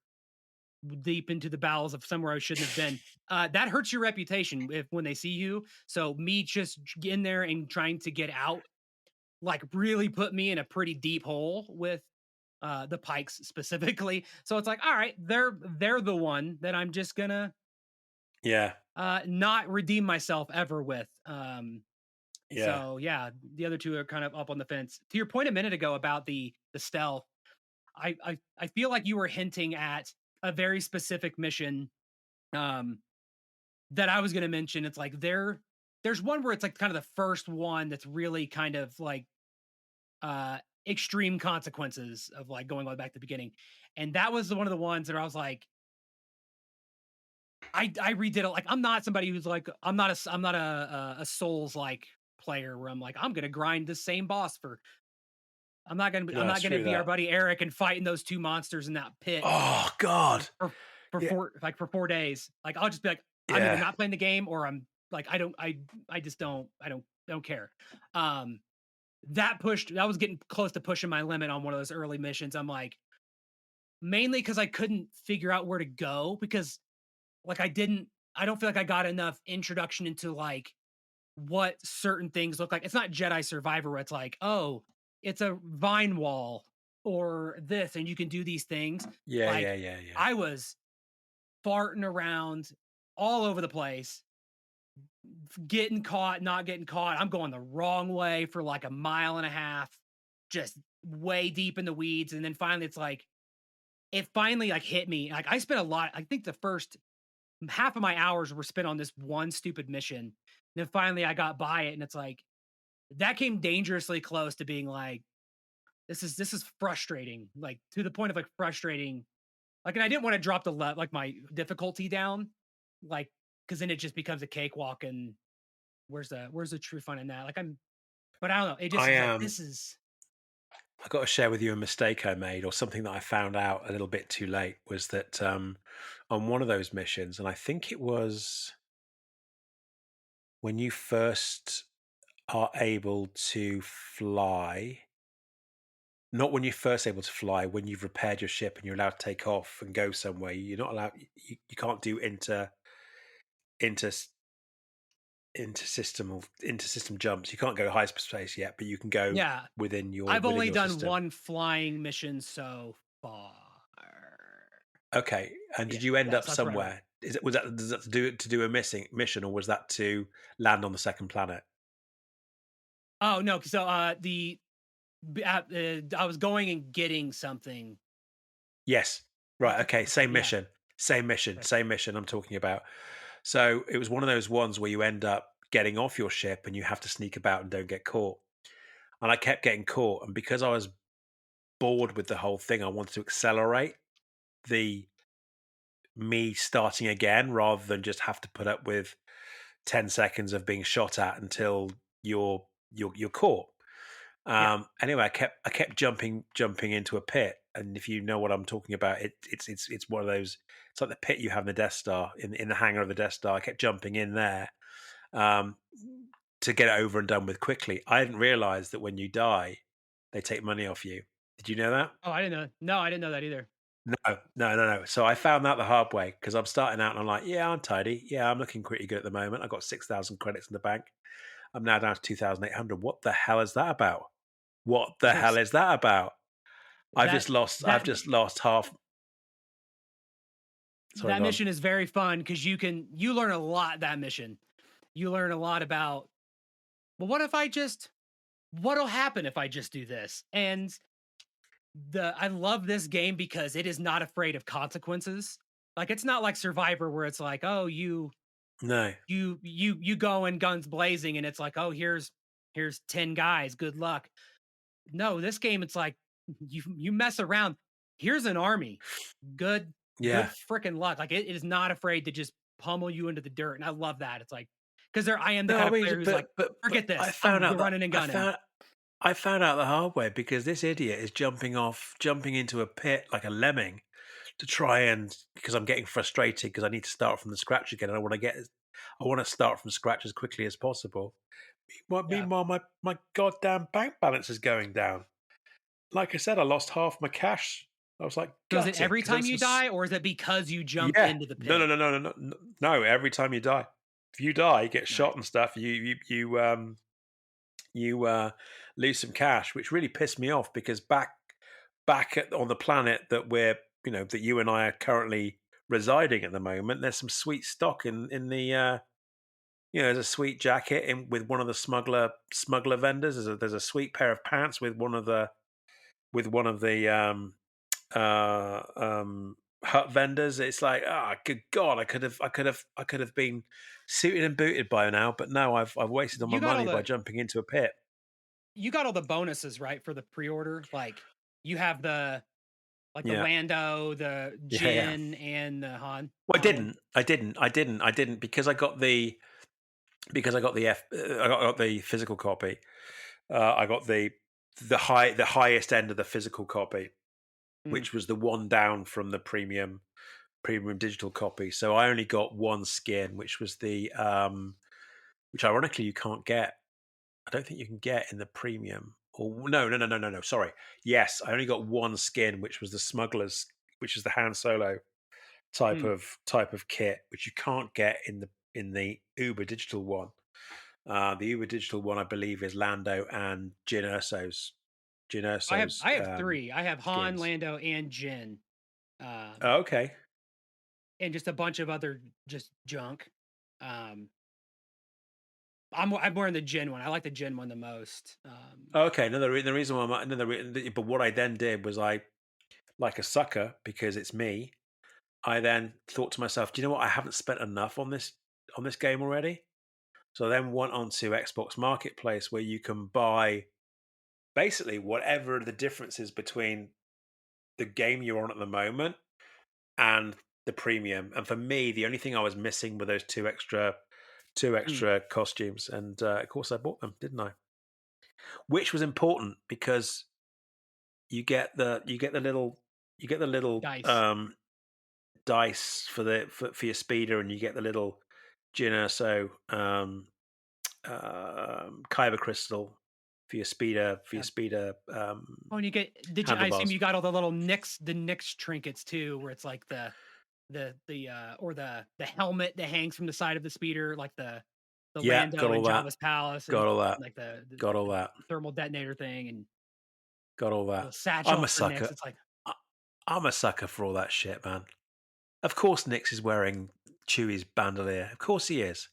deep into the bowels of somewhere I shouldn't have been, that hurts your reputation if when they see you. So me just in there and trying to get out, like really put me in a pretty deep hole with the Pikes specifically. So it's like, all right, they're the one that I'm just gonna Yeah, not redeem myself ever with. yeah, So yeah, the other two are kind of up on the fence. To your point a minute ago about the stealth, I feel like you were hinting at a very specific mission um that I was going to mention. It's like there's one where it's like kind of the first one that's really kind of like uh extreme consequences of like going all the way back to the beginning. And that was one of the ones that I was like I redid it. Like I'm not somebody who's like I'm not a Souls like player where I'm like I'm gonna grind the same boss for I'm no, not it's gonna true be our that. buddy Eric and fighting those two monsters in that pit Oh God, for yeah, for 4 days. Like I'll just be like I'm either yeah, not playing the game or I'm like I just don't care. Um that was getting close to pushing my limit on one of those early missions. I'm like mainly because I couldn't figure out where to go because like I don't feel like I got enough introduction into like what certain things look like. It's not Jedi Survivor where it's like, oh, it's a vine wall or this, and you can do these things. yeah, yeah, Like yeah, yeah, I was farting around all over the place, getting caught, not getting caught. I'm going the wrong way for like a mile and a half, just way deep in the weeds. And then finally it's like it finally like hit me. Like I spent a lot, I think the first half of my hours were spent on this one stupid mission. Then finally I got by it and it's like that came dangerously close to being like this is frustrating, like to the point of like frustrating. Like and I didn't want to drop like my difficulty down, like because then it just becomes a cakewalk and where's the true fun in that? Like I'm but I don't know. It just I was like am. this is I got to share with you a mistake I made, or something that I found out a little bit too late. Was that on one of those missions, and I think it was when you first are able to fly. Not when you're first able to fly, when you've repaired your ship and you're allowed to take off and go somewhere. You're not allowed. You can't do inter inter system jumps. You can't go hyperspace yet, but you can go yeah. I've within only your done system. one flying mission so far. Okay. And Yeah, did you end yeah. up So that's where I went. somewhere? Was that, does that to do a missing mission, or was that to land on the second planet? Oh no, so I was going and getting something. Yes. What Right. Okay. okay, Same yeah. mission. Same mission. Okay. Same mission. I'm talking about. So it was one of those ones where you end up getting off your ship and you have to sneak about and don't get caught. And I kept getting caught, and because I was bored with the whole thing, I wanted to accelerate the me starting again rather than just have to put up with 10 seconds of being shot at until you're caught. Yeah. Anyway, I kept jumping into a pit, and if you know what I'm talking about, it's one of those. It's like the pit you have in the Death Star, in the hangar of the Death Star. I kept jumping in there, um, to get it over and done with quickly. I didn't realize that when you die, they take money off you. Did you know that? Oh, I didn't know. No, I didn't know that either. No, no, no, no. So I found that the hard way because I'm starting out and I'm like, yeah, I'm tidy. Yeah, I'm looking pretty good at the moment. I've got 6,000 credits in the bank. I'm now down to 2,800. What the hell is that about? What the hell Because is that about? that I've that just lost half. Sorry, that go on. mission is very fun because you learn a lot that mission. You learn a lot about, well, what if I just what'll happen if I just do this? And I love this game because it is not afraid of consequences. Like it's not like Survivor where it's like, oh, No, you go in guns blazing and it's like, oh, here's 10 guys, good luck. No, this game it's like you mess around, here's an army. Good good yeah, freaking luck. Like it is not afraid to just pummel you into the dirt. And I love that. It's like because there I am the no. kind I of mean, player who's like, but forget I this. found I'm out that running and gunning. I found out the hard way because this idiot is jumping into a pit like a lemming to try and because I'm getting frustrated because I need to start from the scratch again, and I want to start from scratch as quickly as possible. Yeah. Meanwhile, my goddamn bank balance is going down. Like I said, I lost half my cash. I was like So is it gutted every because there time was you die, or is it because you jumped yeah. into the No, no, pit? no, no, no, no, no. No, every time you die, if you die, you get Nice. shot and stuff. You lose some cash, which really pissed me off because on the planet that that you and I are currently residing at the moment, there's some sweet stock in the there's a sweet jacket in with one of the smuggler vendors. There's a sweet pair of pants with one of the hut vendors. It's like, ah, good God, I could have been suited and booted by now, but no, I've wasted all my You got all money by the jumping into a pit. you got all the bonuses, right, for the pre-order? Like you have the Yeah, Lando, the yeah, yeah. Jin, and the Well, Han. I didn't because I got I got the physical copy. I got the highest end of the physical copy, Mm. which was the one down from the premium digital copy. So I only got one skin, which was the which ironically you can't get. I don't think you can get in the premium. Or no, no, no, no, no, no. Sorry. Yes, I only got one skin, which was the smugglers, which is the Han Solo Mm. type of kit, which you can't get in the Uber digital one. The Uber digital one, I believe, is Lando and Jyn Erso's I have 3. I have Han, skins. Lando, and Jin, um, Oh, okay. and just a bunch of other just junk. Um, I'm wearing the Jin one. I like the Jin one the most. Okay. The reason why but what I then did was like a sucker, because it's me. I then thought to myself, do you know what? I haven't spent enough on this game already. So I then went onto Xbox Marketplace where you can buy basically whatever the difference is between the game you're on at the moment and the premium. And for me, the only thing I was missing were those two mm. extra costumes, and of course I bought them, didn't I? Which was important because you get the little Dice. dice for your speeder, and you get the little Jyn Erso kyber crystal for your Yeah. speeder Oh, and you get did you I assume handlebars. you got all the Nyx trinkets too, where it's like or the helmet that hangs from the side of the speeder, like the Yeah, got Lando all in that. Jabba's palace, and Got all that. like Got all that. the thermal detonator thing, and Got all the that. I'm satchel a for Nyx. sucker. It's like, I- I'm a sucker for all that shit, man. Of course, Nix is wearing Chewie's bandolier. Of course he is.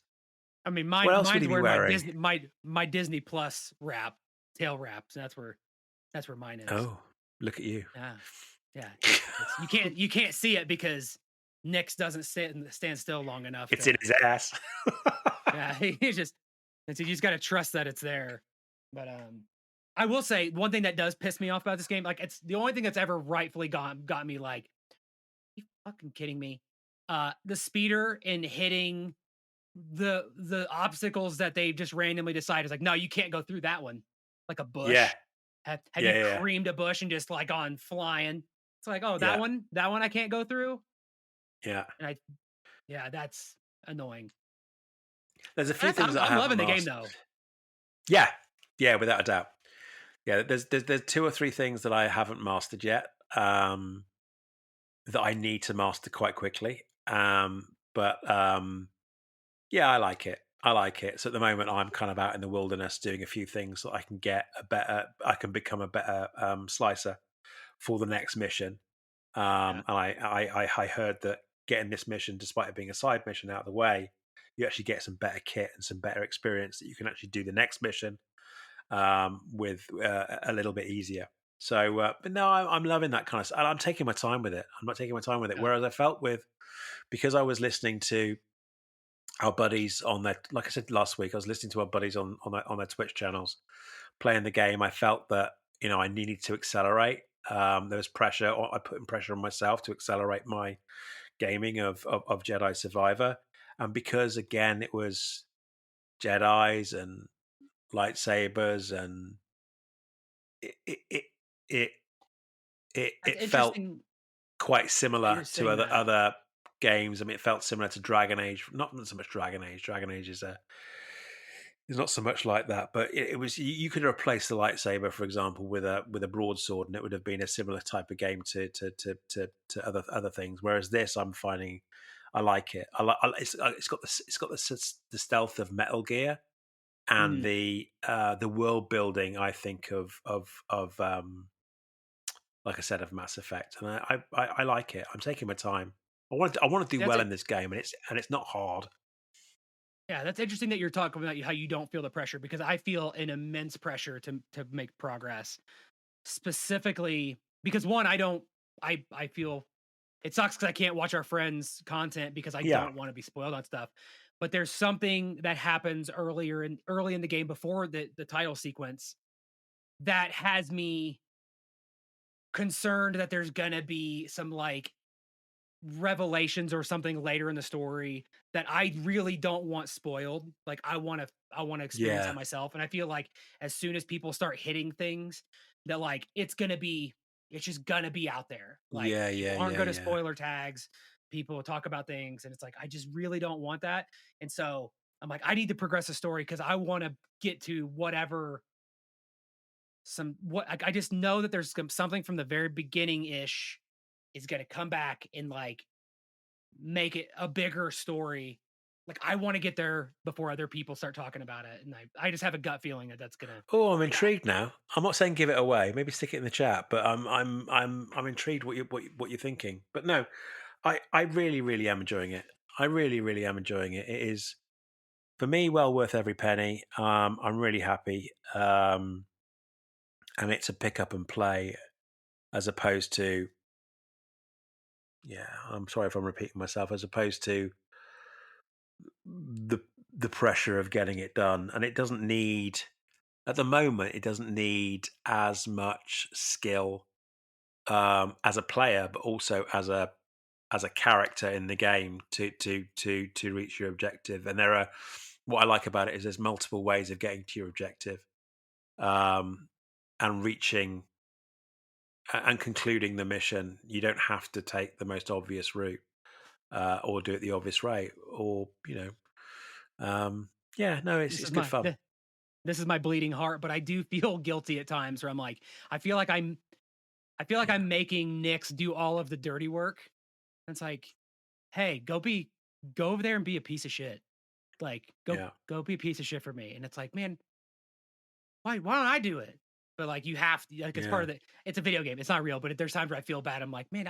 I mean, What else would he mine's be wearing my wearing? my Disney Plus wrap, tail wrap. So that's where mine is. Oh, look at you. Yeah, yeah. It's you can't see it because Nyx doesn't stand still long enough It's in to. his ass. Yeah, he just and so you just got to trust that it's there. But I will say one thing that does piss me off about this game, like it's the only thing that's ever rightfully got me like, you fucking kidding me? The speeder and hitting the obstacles that they just randomly decide is like, no, you can't go through that one. Like a Yeah. bush. Have Yeah, you yeah, yeah. creamed a bush and just like gone flying? It's like, oh, Yeah. that one I can't go through. Yeah. And I yeah, that's annoying. There's a few things that I I'm haven't loving the game mastered. though. Yeah. Yeah, without a doubt. Yeah, there's 2 or 3 things that I haven't mastered yet, that I need to master quite quickly. But yeah, I like it. I like it. So at the moment, I'm kind of out in the wilderness doing a few things so I can I can become a better slicer for the next mission. Yeah. And I heard that getting this mission, despite it being a side mission, out of the way, you actually get some better kit and some better experience that you can actually do the next mission with a little bit easier. So, but no, I'm loving that kind of stuff. And I'm taking my time with it. I'm not taking my time with it. Yeah. Whereas I felt with, because I was listening to our buddies on their, like I said last week, I was listening to our buddies on their Twitch channels playing the game. I felt that I needed to accelerate. There was pressure. I put in pressure on myself to accelerate my gaming of Jedi Survivor, and because again it was Jedi's and lightsabers, and it it it it, That's it felt interesting quite that similar you're to saying that. other games. I mean, it felt similar to Dragon Age. Not so much Dragon Age. Dragon Age is not so much like that. But it was, you could replace the lightsaber, for example, with a broadsword, and it would have been a similar type of game to other things. Whereas this, I'm finding, I like it. It's got the stealth of Metal Gear, and Mm. the world building, I think, of like I said, of Mass Effect, and I like it. I'm taking my time. I want to do That's well it. in this game, and it's not hard. Yeah, that's interesting that you're talking about how you don't feel the pressure because I feel an immense pressure to make progress. Specifically because one, I feel it sucks because I can't watch our friends' content because I Yeah, don't want to be spoiled on stuff. But there's something that happens early in the game before the title sequence that has me concerned that there's gonna be some like revelations or something later in the story that I really don't want spoiled. Like I want to experience that yeah, myself. And I feel like as soon as people start hitting things that like it's just gonna be out there. Like yeah, yeah, people aren't yeah, gonna yeah, spoiler tags, people talk about things, and it's like I just really don't want that. And so I'm like, I need to progress the story because I want to get to whatever some what I just know that there's something from the very beginning ish is gonna come back and like make it a bigger story. Like I want to get there before other people start talking about it, and I just have a gut feeling that that's gonna Oh, I'm happen. intrigued now. I'm not saying give it away. Maybe stick it in the chat, but I'm intrigued what you're thinking. But no, I really really am enjoying it. I really really am enjoying it. It is, for me, well worth every penny. I'm really happy, and it's a pick up and play as opposed to, yeah. I'm sorry if I'm repeating myself. As opposed to the the pressure of getting it done, and it doesn't need, at the moment, it doesn't need as much skill as a player, but also as a character in the game to reach your objective. And there are, what I like about it is there's multiple ways of getting to your objective, um, and reaching and concluding the mission. You don't have to take the most obvious route, or do it the obvious way, or yeah, no, This it's is good my fun. this is my bleeding heart, but I do feel guilty at times where I'm like, I feel like I feel like Yeah, I'm making Nyx do all of the dirty work. And it's like, hey, go over there and be a piece of shit. Like yeah, go be a piece of shit for me. And it's like, man, why don't I do it? But like you have to like it's part yeah, of the it's a video game. It's not real, but there's times where I feel bad. I'm like, man,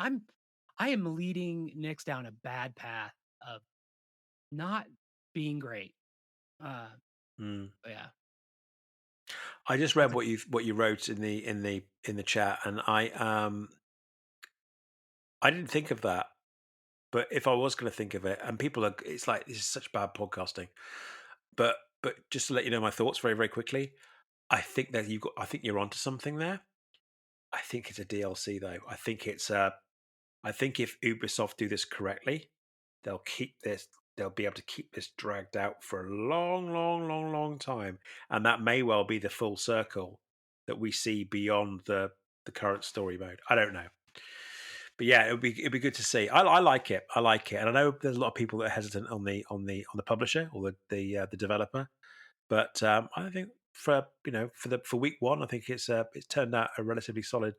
I am leading Nyx down a bad path of not being great. Uh, Mm. but yeah, I just that's read a what you wrote in the chat, and I didn't think of that. But if I was going to think of it, and people are, it's like this is such bad podcasting. But just to let you know my thoughts very very quickly, I think that you got. I think you're onto something there. I think it's a DLC though. I think it's I think if Ubisoft do this correctly, they'll keep this. They'll be able to keep this dragged out for a long, long, long, long time, and that may well be the full circle that we see beyond the current story mode. I don't know, but yeah, it'd be good to see. I like it. I like it, and I know there's a lot of people that are hesitant on the publisher or the developer, but I think for for week one, I think it's turned out a relatively solid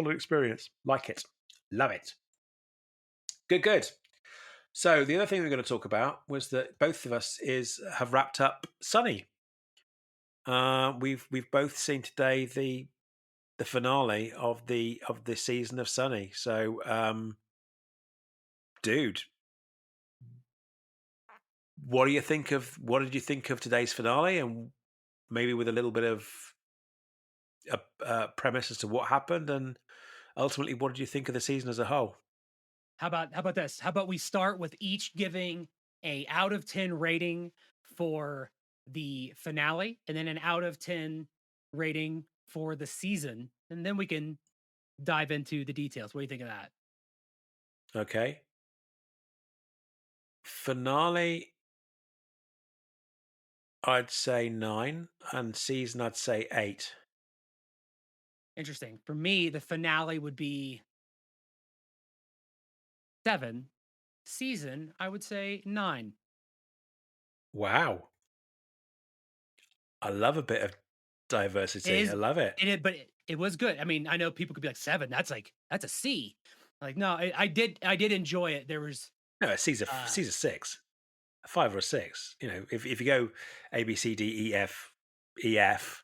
experience. Like it, love it. Good, good. So the other thing we're going to talk about was that both of us is have wrapped up Sunny. We've both seen today the finale of the season of Sunny. So, dude, what did you think of today's finale, and maybe with a little bit of a premise as to what happened, and ultimately, what did you think of the season as a whole? how about this? How about we start with each giving a out of 10 rating for the finale and then an out of 10 rating for the season, and then we can dive into the details. What do you think of that? Okay, finale, I'd say 9, and season, I'd say 8. Interesting. For me, the finale would be 7. Season, I would say 9. Wow, I love a bit of It diversity. I is love it. but it was good. I mean, I know people could be like 7, that's a C. Like, no, I did enjoy it. There was No, a uh C's a 6, a 5 or a 6. You know, if you go A B C D E F E F,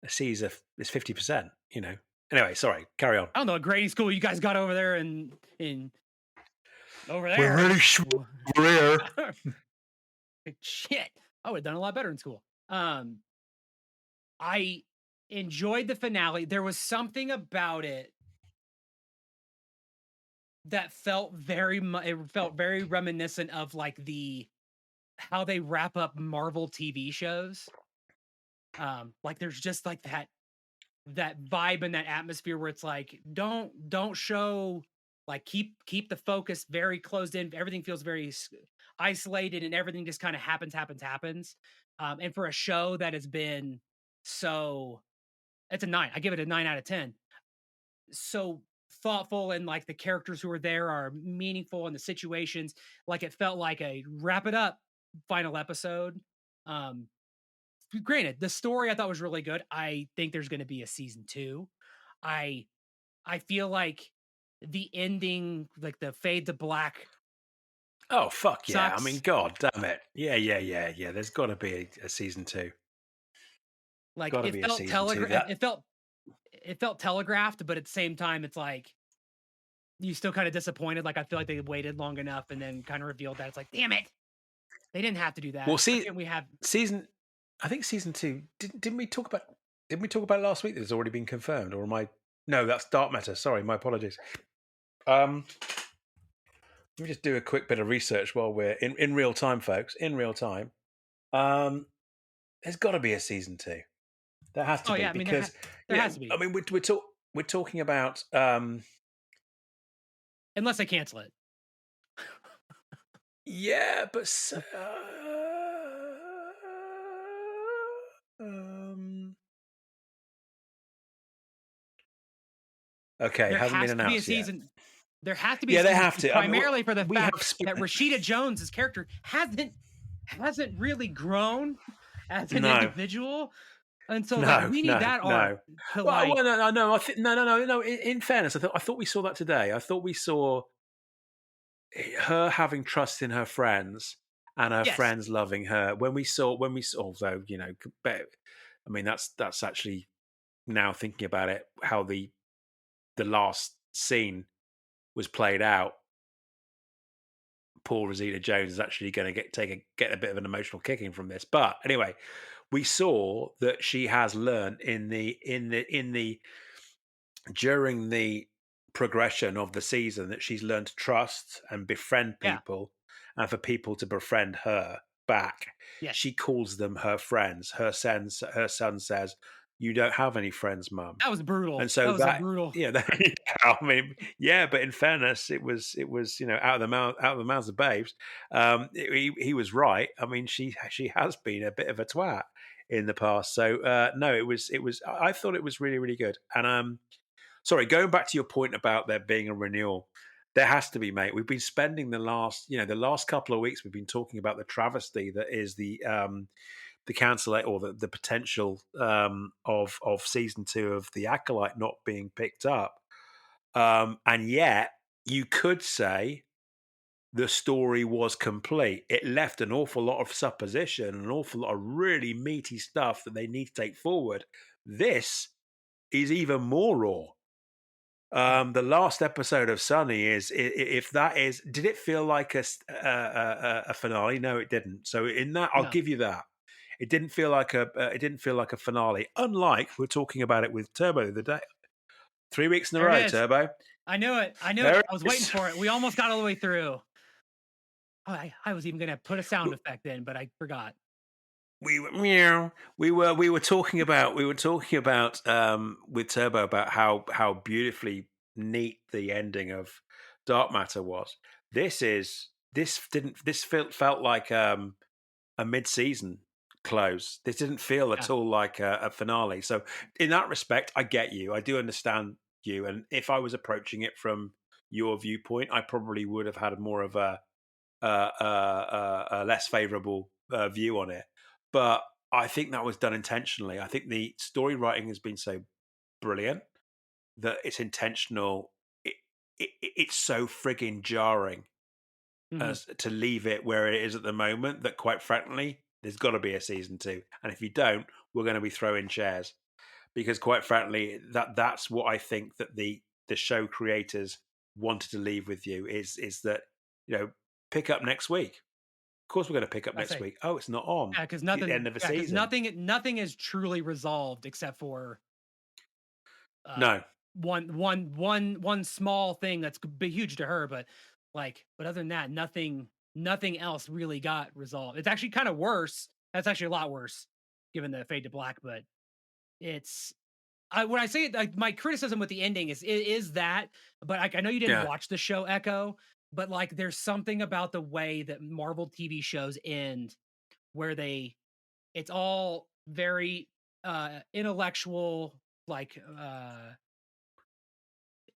a C is 50%. You know. Anyway, sorry. Carry on. I don't know, a grading school you guys got over there in over We're there. really rare. Shit. I would have done a lot better in school. I enjoyed the finale. There was something about it that felt it felt very reminiscent of like the how they wrap up Marvel TV shows. Like there's just like that vibe and that atmosphere where it's like don't show, like keep the focus very closed in. Everything feels very isolated and everything just kind of happens. And for a show that has been so, it's a 9. I give it a 9 out of 10. So thoughtful, and like the characters who are there are meaningful, and the situations, like it felt like a wrap it up final episode. Um Granted, the story I thought was really good. I think there's going to be a season 2. I I feel like the ending, like the fade to black, Oh fuck yeah! I mean, sucks. god damn it! Yeah, yeah, yeah, yeah. There's got to be a season 2. Like Got to it be a felt season 2. That it felt telegraphed, but at the same time it's like you still kind of disappointed. Like I feel like they waited long enough and then kind of revealed that it's like, damn it, they didn't have to do well, that. Why see, can't we have? season. I think season 2. Didn't we talk about? Didn't we talk about it last week? That it's already been confirmed, or am I? No, that's Dark Matter. Sorry, my apologies. Um, Let me just do a quick bit of research while we're in real time, folks. In real time. Um, there's got to be a season 2. There has to Oh be yeah, I mean because there has to I be, mean we're talking about unless they cancel it. yeah, but okay, There hasn't been has to be a announced yet. season. There has to be a Yeah, they season have 2, to. I mean, primarily for the we have fact that spent. Rashida Jones's character hasn't really grown as an No, individual, and so like no, we need no, that arc no. to Well, like, no, no. I think no, no, no, no. In fairness, I thought we saw that today. I thought we saw her having trust in her friends and her yes, friends loving her. When we saw, although but I mean that's actually now thinking about it, how the last scene was played out. poor Rosita Jones is actually going to get a bit of an emotional kicking from this. But anyway, we saw that she has learned in the during the progression of the season that she's learned to trust and befriend Yeah. people, and for people to befriend her back. Yes. She calls them her friends. Her son says, "You don't have any friends, Mum." That was And brutal. That so was a that, brutal. I mean, yeah, but in fairness, it was out of the mouths of babes. He was right. I mean, she has been a bit of a twat in the past. So no, it was. I thought it was really really good. And sorry, going back to your point about there being a renewal, there has to be, mate. We've been spending the last couple of weeks. We've been talking about the travesty that is the cancel or the potential of season 2 of the Acolyte not being picked up, and yet you could say the story was complete. It left an awful lot of supposition, an awful lot of really meaty stuff that they need to take forward. This is even more raw. Yeah. The last episode of Sunny if that is, did it feel like a finale? No, it didn't. So in that, I'll No. give you that. It didn't feel like a finale. Unlike we're talking about it with Turbo the day, 3 weeks in a There it row. is. Turbo, I knew it. I knew there it. it I was waiting is. for it. We almost got all the way through. Oh, I was even gonna put a sound effect in, but I forgot. We were meow. We were talking about with Turbo about how beautifully neat the ending of Dark Matter was. This felt like a mid-season close. This didn't feel Yeah. at all like a finale. So in that respect, I get you. I do understand you. And if I was approaching it from your viewpoint, I probably would have had more of a less favorable view on it. But I think that was done intentionally. I think the story writing has been so brilliant that it's intentional. It's so frigging jarring Mhm. as to leave it where it is at the moment that, quite frankly, there's got to be a season 2. And if you don't, we're going to be throwing chairs because, quite frankly, that's what I think that the show creators wanted to leave with you is that, you know, pick up next week. Of course, we're going to pick up I next say, week. Oh, it's not on. yeah, because It's the nothing. end of a Yeah, because season. nothing is truly resolved except for uh No. one small thing that's be huge to her, but but other than that, nothing else really got resolved. It's actually kind of worse. That's actually a lot worse, given the fade to black. But it's when I say it, like my criticism with the ending is that. But I know you didn't Yeah. watch the show Echo, but like there's something about the way that Marvel TV shows end where it's all very intellectual,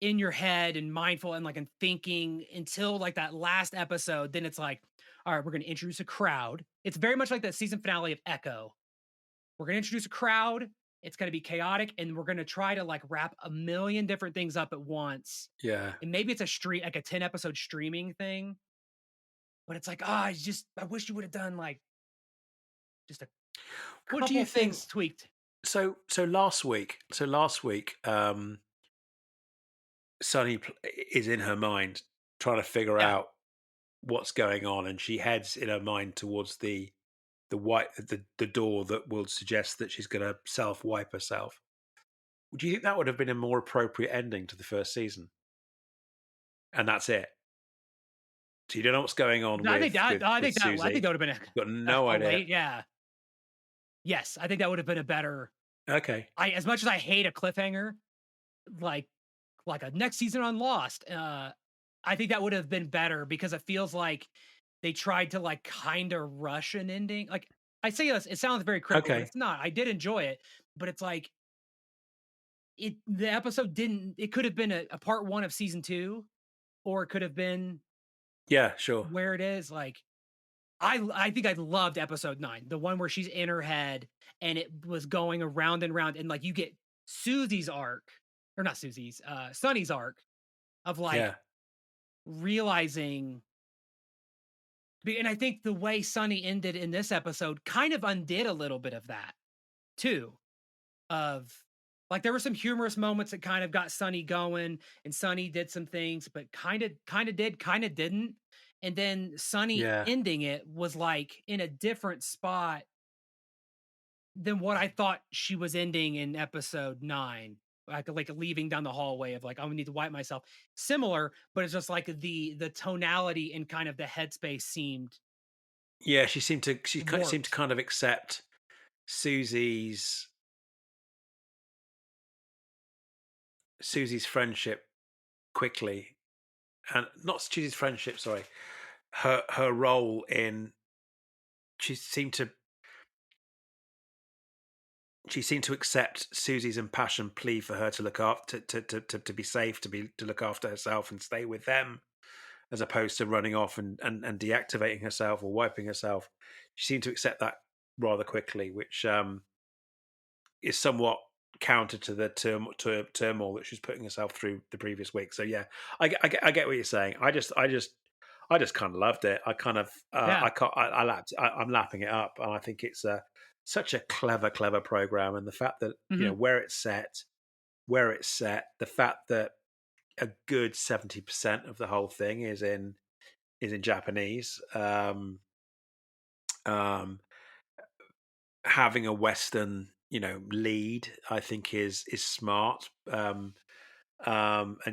in your head and mindful and thinking until like that last episode. Then it's like, all right, we're going to introduce a crowd. It's very much like the season finale of Echo. We're going to introduce a crowd. It's going to be chaotic, and we're going to try to like wrap a million different things up at once. Yeah. And maybe it's a stream, like a 10 episode streaming thing, but it's like, I wish you would have done like just a What do you couple think? things tweaked. So last week, Sunny is in her mind trying to figure Yeah. out what's going on, and she heads in her mind towards the door that will suggest that she's going to self wipe herself. Do you think that would have been a more appropriate ending to the first season? And that's it. So you don't know what's going on I think with that with I with think that I think Susie. that would have been Got no a idea. late, yeah. Yes, I think that would have been a better. Okay. I As much as I hate a cliffhanger, like a next season on Lost, I think that would have been better because it feels like they tried to like kind of rush an ending. Like I say this, it sounds very critical, but Okay. it's not. I did enjoy it, but it's like the episode didn't. It could have been a part one of season two, or it could have been Yeah. Sure. where it is. Like I think I loved episode 9, the one where she's in her head and it was going around and round, and like you get Susie's arc, or not Susie's, Sunny's arc of like Yeah. realizing. And I think the way Sunny ended in this episode kind of undid a little bit of that too. Of like there were some humorous moments that kind of got Sunny going, and Sunny did some things, but kind of did, kind of didn't. and then Sunny Yeah. ending it was like in a different spot than what I thought she was ending in episode 9. Like leaving down the hallway of like, "I'm gonna need to wipe myself." Similar, but it's just like the tonality and kind of the headspace seemed Yeah, seemed to warped. kind of accept Susie's Susie's friendship quickly, and not Susie's friendship, sorry, her role in she seemed to she seemed to accept Susie's impassioned plea for her to look after to be safe, to look after herself and stay with them, as opposed to running off and deactivating herself or wiping herself. She seemed to accept that rather quickly, which is somewhat counter to the turmoil that she's putting herself through the previous week. So yeah, I get what you're saying. I just kind of loved it. I kind of Yeah. I can't I'm lapping it up, and I think it's such a clever program, and the fact that Mhm. where it's set, the fact that a good 70% of the whole thing is in Japanese. Um, Having a Western, lead, I think is smart. And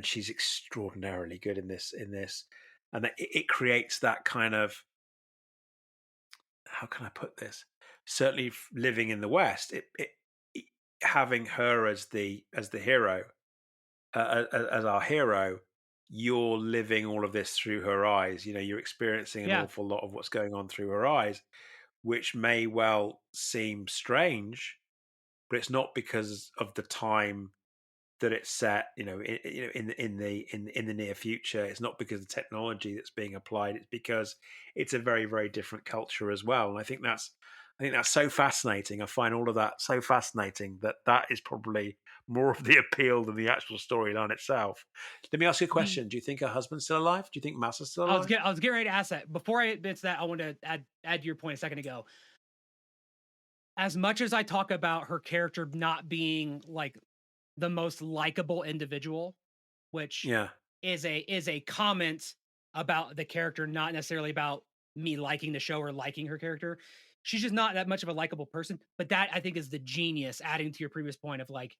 she's extraordinarily good in this, and it creates that kind of, how can I put this? Certainly, living in the West, it having her as the hero, as our hero, you're living all of this through her eyes. You're experiencing an Yeah. awful lot of what's going on through her eyes, which may well seem strange, but it's not because of the time that it's set. In the near future. It's not because of the technology that's being applied. It's because it's a very very different culture as well. And I think that's so fascinating. I find all of that so fascinating that that is probably more of the appeal than the actual storyline itself. Let me ask you a The question. Do you think her husband's still alive? Do you think Masa's still alive? I was getting ready to ask that. Before I admit to that, I want to add to your point a second ago. As much as I talk about her character not being like the most likable individual, which Yeah. is a comment about the character, not necessarily about me liking the show or liking her character. She's just not that much of a likable person. But that I think is the genius, adding to your previous point of like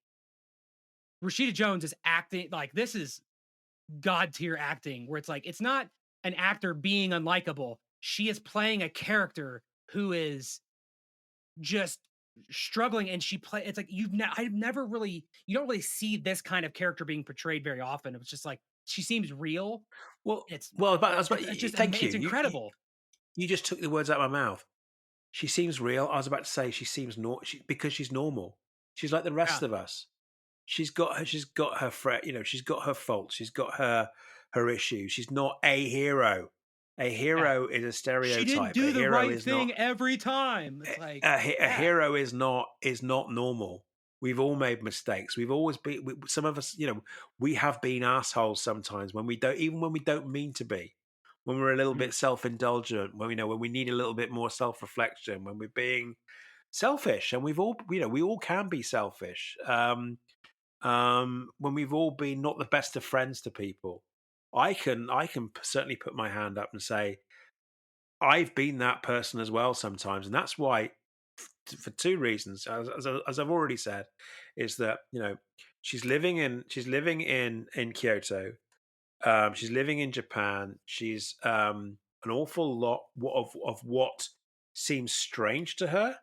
Rashida Jones is acting like this is god tier acting, where it's like it's not an actor being unlikable. She is playing a character who is just struggling, and she play it's like I've never really you don't really see this kind of character being portrayed very often. It was just like she seems real. Well, It's I was about, it's just thank it's you. incredible. You just took the words out of my mouth. She seems real. I was about to say she seems because she's normal. She's like the rest Yeah, of us. She's got her she's got her faults. She's got her issues. She's not a hero. A yeah. hero is a She didn't stereotype. A do the hero right is not thing every time. It's like, a yeah, hero is not normal. We've all made mistakes. We've always been some of us, we have been assholes sometimes when we don't, even when we don't mean to be. When we're a little mhm, bit self-indulgent, when we need a little bit more self-reflection, when we're being selfish, and we all can be selfish. When we've all been not the best of friends to people, I can certainly put my hand up and say I've been that person as well sometimes, and that's why, for two reasons, as I've already said, is that she's living in Kyoto, she's living in Japan, she's an awful lot of what seems strange to her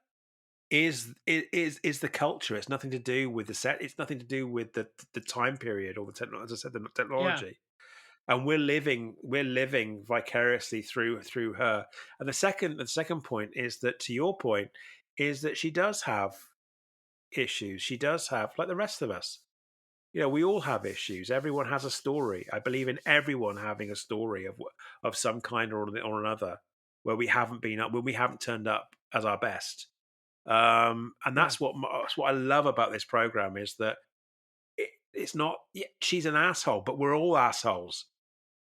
is the culture. It's nothing to do with the set. It's nothing to do with the time period or the technology. As I said, the yeah, technology, and we're living vicariously through her. And the second point is that, to your point, is that she does have issues. She does have, like the rest of us. We all have issues. Everyone has a story. I believe in everyone having a story of some kind or another, where we haven't been up, when we haven't turned up as our best. And yeah. that's what I love about this program, is that it's not, yeah, she's an asshole, but we're all assholes.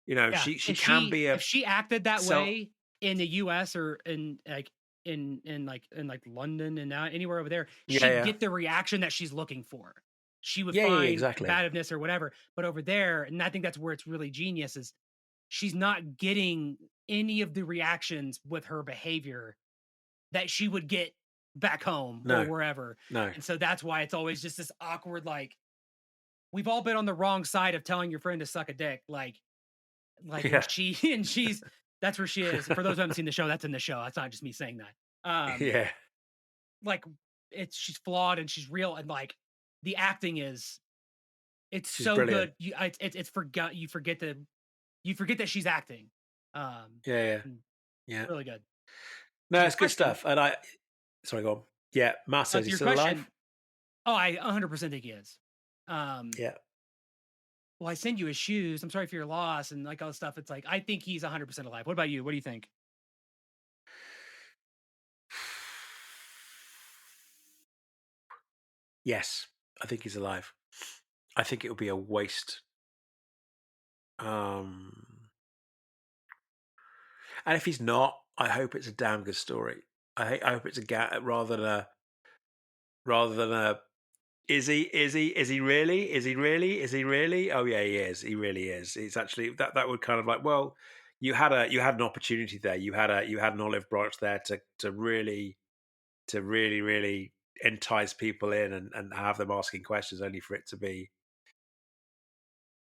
Yeah, She and can be a if she acted that self. way in the US or in like in like London and anywhere over there, Yeah, she'd yeah, get the reaction that she's looking for. She would yeah, find exactly. combativeness or whatever. But over there, and I think that's where it's really genius is she's not getting any of the reactions with her behavior that she would get back home or No, wherever. no. And so that's why it's always just this awkward, like, we've all been on the wrong side of telling your friend to suck a dick. And Yeah. and she's that's where she is. For those who haven't seen the show, that's in the show. That's not just me saying that. Yeah. Like she's flawed and she's real and like the acting is it's She's so brilliant. good. It's forgot you forget that she's acting. Um, Yeah, yeah, and yeah. really good. No, To your it's good question, stuff. And sorry, go on. Yeah, Massa, is to he your still alive? question, oh, I 100% think he is. Um, Yeah. well, I send you his shoes. I'm sorry for your loss and like all this stuff. It's like I think he's 100% alive. What about you? What do you think? Yes, I think he's alive. I think it would be a waste. Um, and if he's not, I hope it's a damn good story. I hope it's rather than a. Is he? Is he? Is he really? Is he really? Is he really? Oh yeah, he is. He really is. It's actually that would kind of like, well, you had an opportunity there. You had an olive branch there to really entice people in and have them asking questions, only for it to be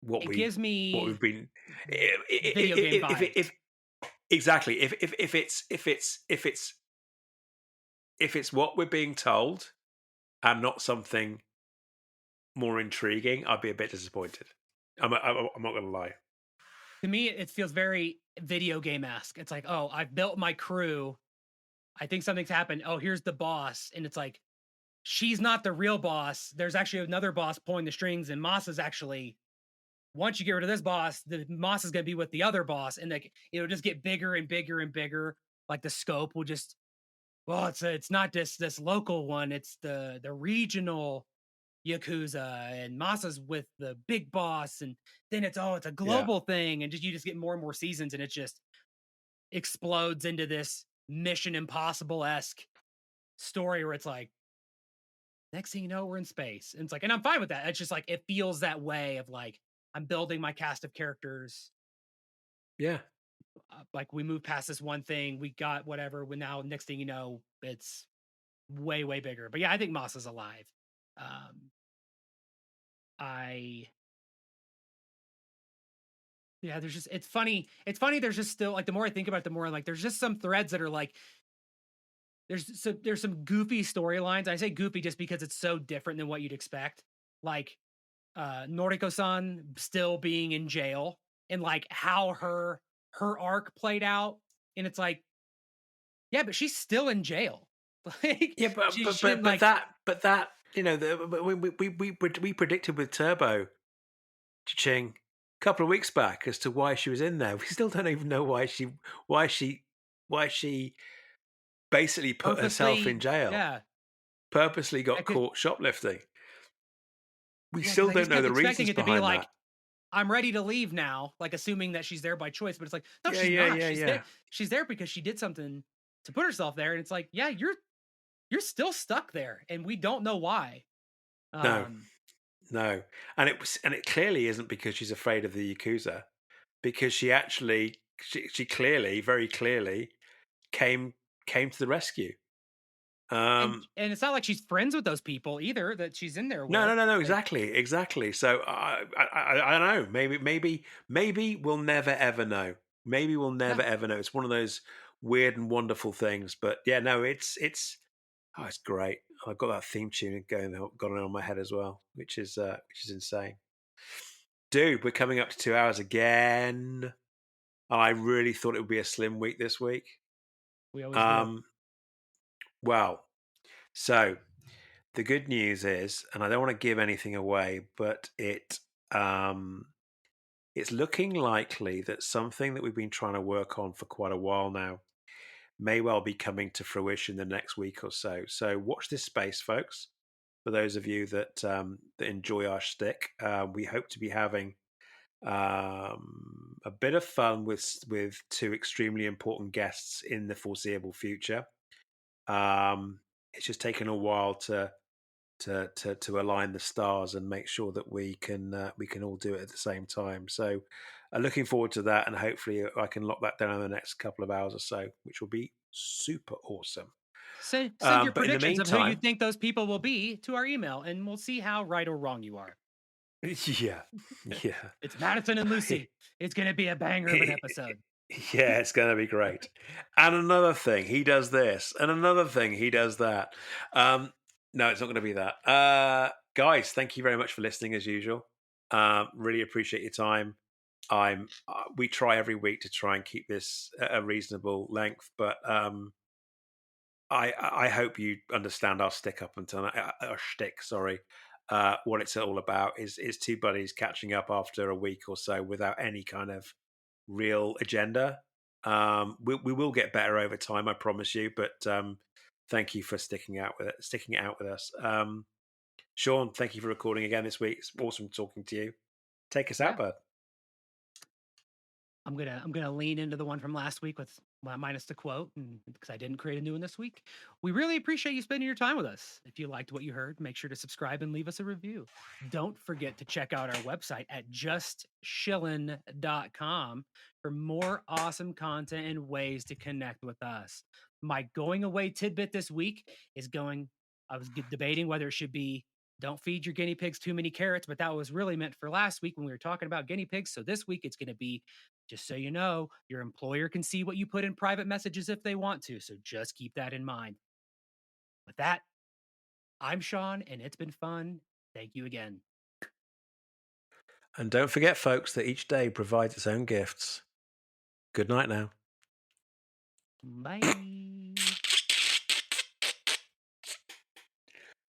what It we gives what me we've been. video game vibes. If exactly if it's what we're being told and not something more intriguing, I'd be a bit disappointed. I'm not going to lie. To me, it feels very video game esque. It's like, oh, I've built my crew. I think something's happened. Oh, here's the boss, and it's like she's not the real boss. There's actually another boss pulling the strings, and Moss is actually once you get rid of this boss, the Moss is going to be with the other boss, and like it'll just get bigger and bigger and bigger. Like the scope will just well, it's not just this local one; it's the regional Yakuza, and Masa's with the big boss, and then it's a Yeah, global thing, and just you just get more and more seasons, and it just explodes into this Mission Impossible esque story where it's like next thing you know we're in space, and it's like, and I'm fine with that. It's just like it feels that way of like I'm building my cast of characters. yeah, Like we moved past this one thing, we got whatever. When now next thing you know, it's way bigger. But yeah, I think Moss is alive. Um, I Yeah, there's just it's funny. It's funny. There's just still like the more I think about it, the more like there's just some threads that are like there's some goofy storylines. I say goofy just because it's so different than what you'd expect. Like Noriko-san still being in jail and like how her arc played out, and it's like yeah, but she's still in jail. Like yeah. she shouldn't like That we predicted with Turbo Ching a couple of weeks back as to why she was in there. We still don't even know why she why she basically put herself in purposely jail. yeah Purposely got because caught shoplifting. We yeah because still I don't just know kept the expecting reasons it to be behind that. like I'm ready to leave now, like assuming that she's there by choice. But it's like, no, Yeah, she's yeah, not. yeah, yeah. She's there because she did something to put herself there. And it's like, yeah, you're still stuck there, and we don't know why. No, Um, no, and it clearly isn't because she's afraid of the Yakuza, because she clearly, very clearly, came came to the rescue. Um, and it's not like she's friends with those people either that she's in there no, with. no, no, no, Like, exactly, exactly. So I don't know. Maybe we'll never ever know. Maybe we'll yeah, never ever know. It's one of those weird and wonderful things. But yeah, no, oh, it's great. I've got that theme tune going on my head as well, which is insane. Dude, we're coming up to 2 hours again. I really thought it would be a slim week this week. we always do. Um, well, so the good news is, and I don't want to give anything away, but it's looking likely that something that we've been trying to work on for quite a while now may well be coming to fruition the next week or so. So watch this space, folks. For those of you that enjoy our shtick, we hope to be having a bit of fun with two extremely important guests in the foreseeable future. It's just taken a while to align the stars and make sure that we can all do it at the same time. So, looking forward to that, and hopefully I can lock that down in the next couple of hours or so, which will be super awesome. Send your But in the predictions of who you meantime, think those people will be to our email, and we'll see how right or wrong you are. yeah, yeah. It's Madison and Lucy. It's going to be a banger of an episode. Yeah, it's going to be great. And another thing, he does this, and another thing, he does that. No, it's not going to be that. Guys, thank you very much for listening as usual. Really appreciate your time. We try every week to try and keep this at a reasonable length, but I hope you understand our stick up until our shtick. Sorry, what it's all about is two buddies catching up after a week or so without any kind of real agenda. We will get better over time, I promise you. But thank you for sticking it out with us. Sean, thank you for recording again this week. It's awesome talking to you. Take us out, Yeah. bud. I'm gonna lean into the one from last week with minus the quote, and because I didn't create a new one this week. We really appreciate you spending your time with us. If you liked what you heard, make sure to subscribe and leave us a review. Don't forget to check out our website at justchillin.com for more awesome content and ways to connect with us. My going away tidbit this week is going. I was debating whether it should be don't feed your guinea pigs too many carrots, but that was really meant for last week when we were talking about guinea pigs. So this week it's going to be just so you know, your employer can see what you put in private messages if they want to. So just keep that in mind. With that, I'm Sean, and it's been fun. Thank you again. And don't forget, folks, that each day provides its own gifts. Good night now. Bye.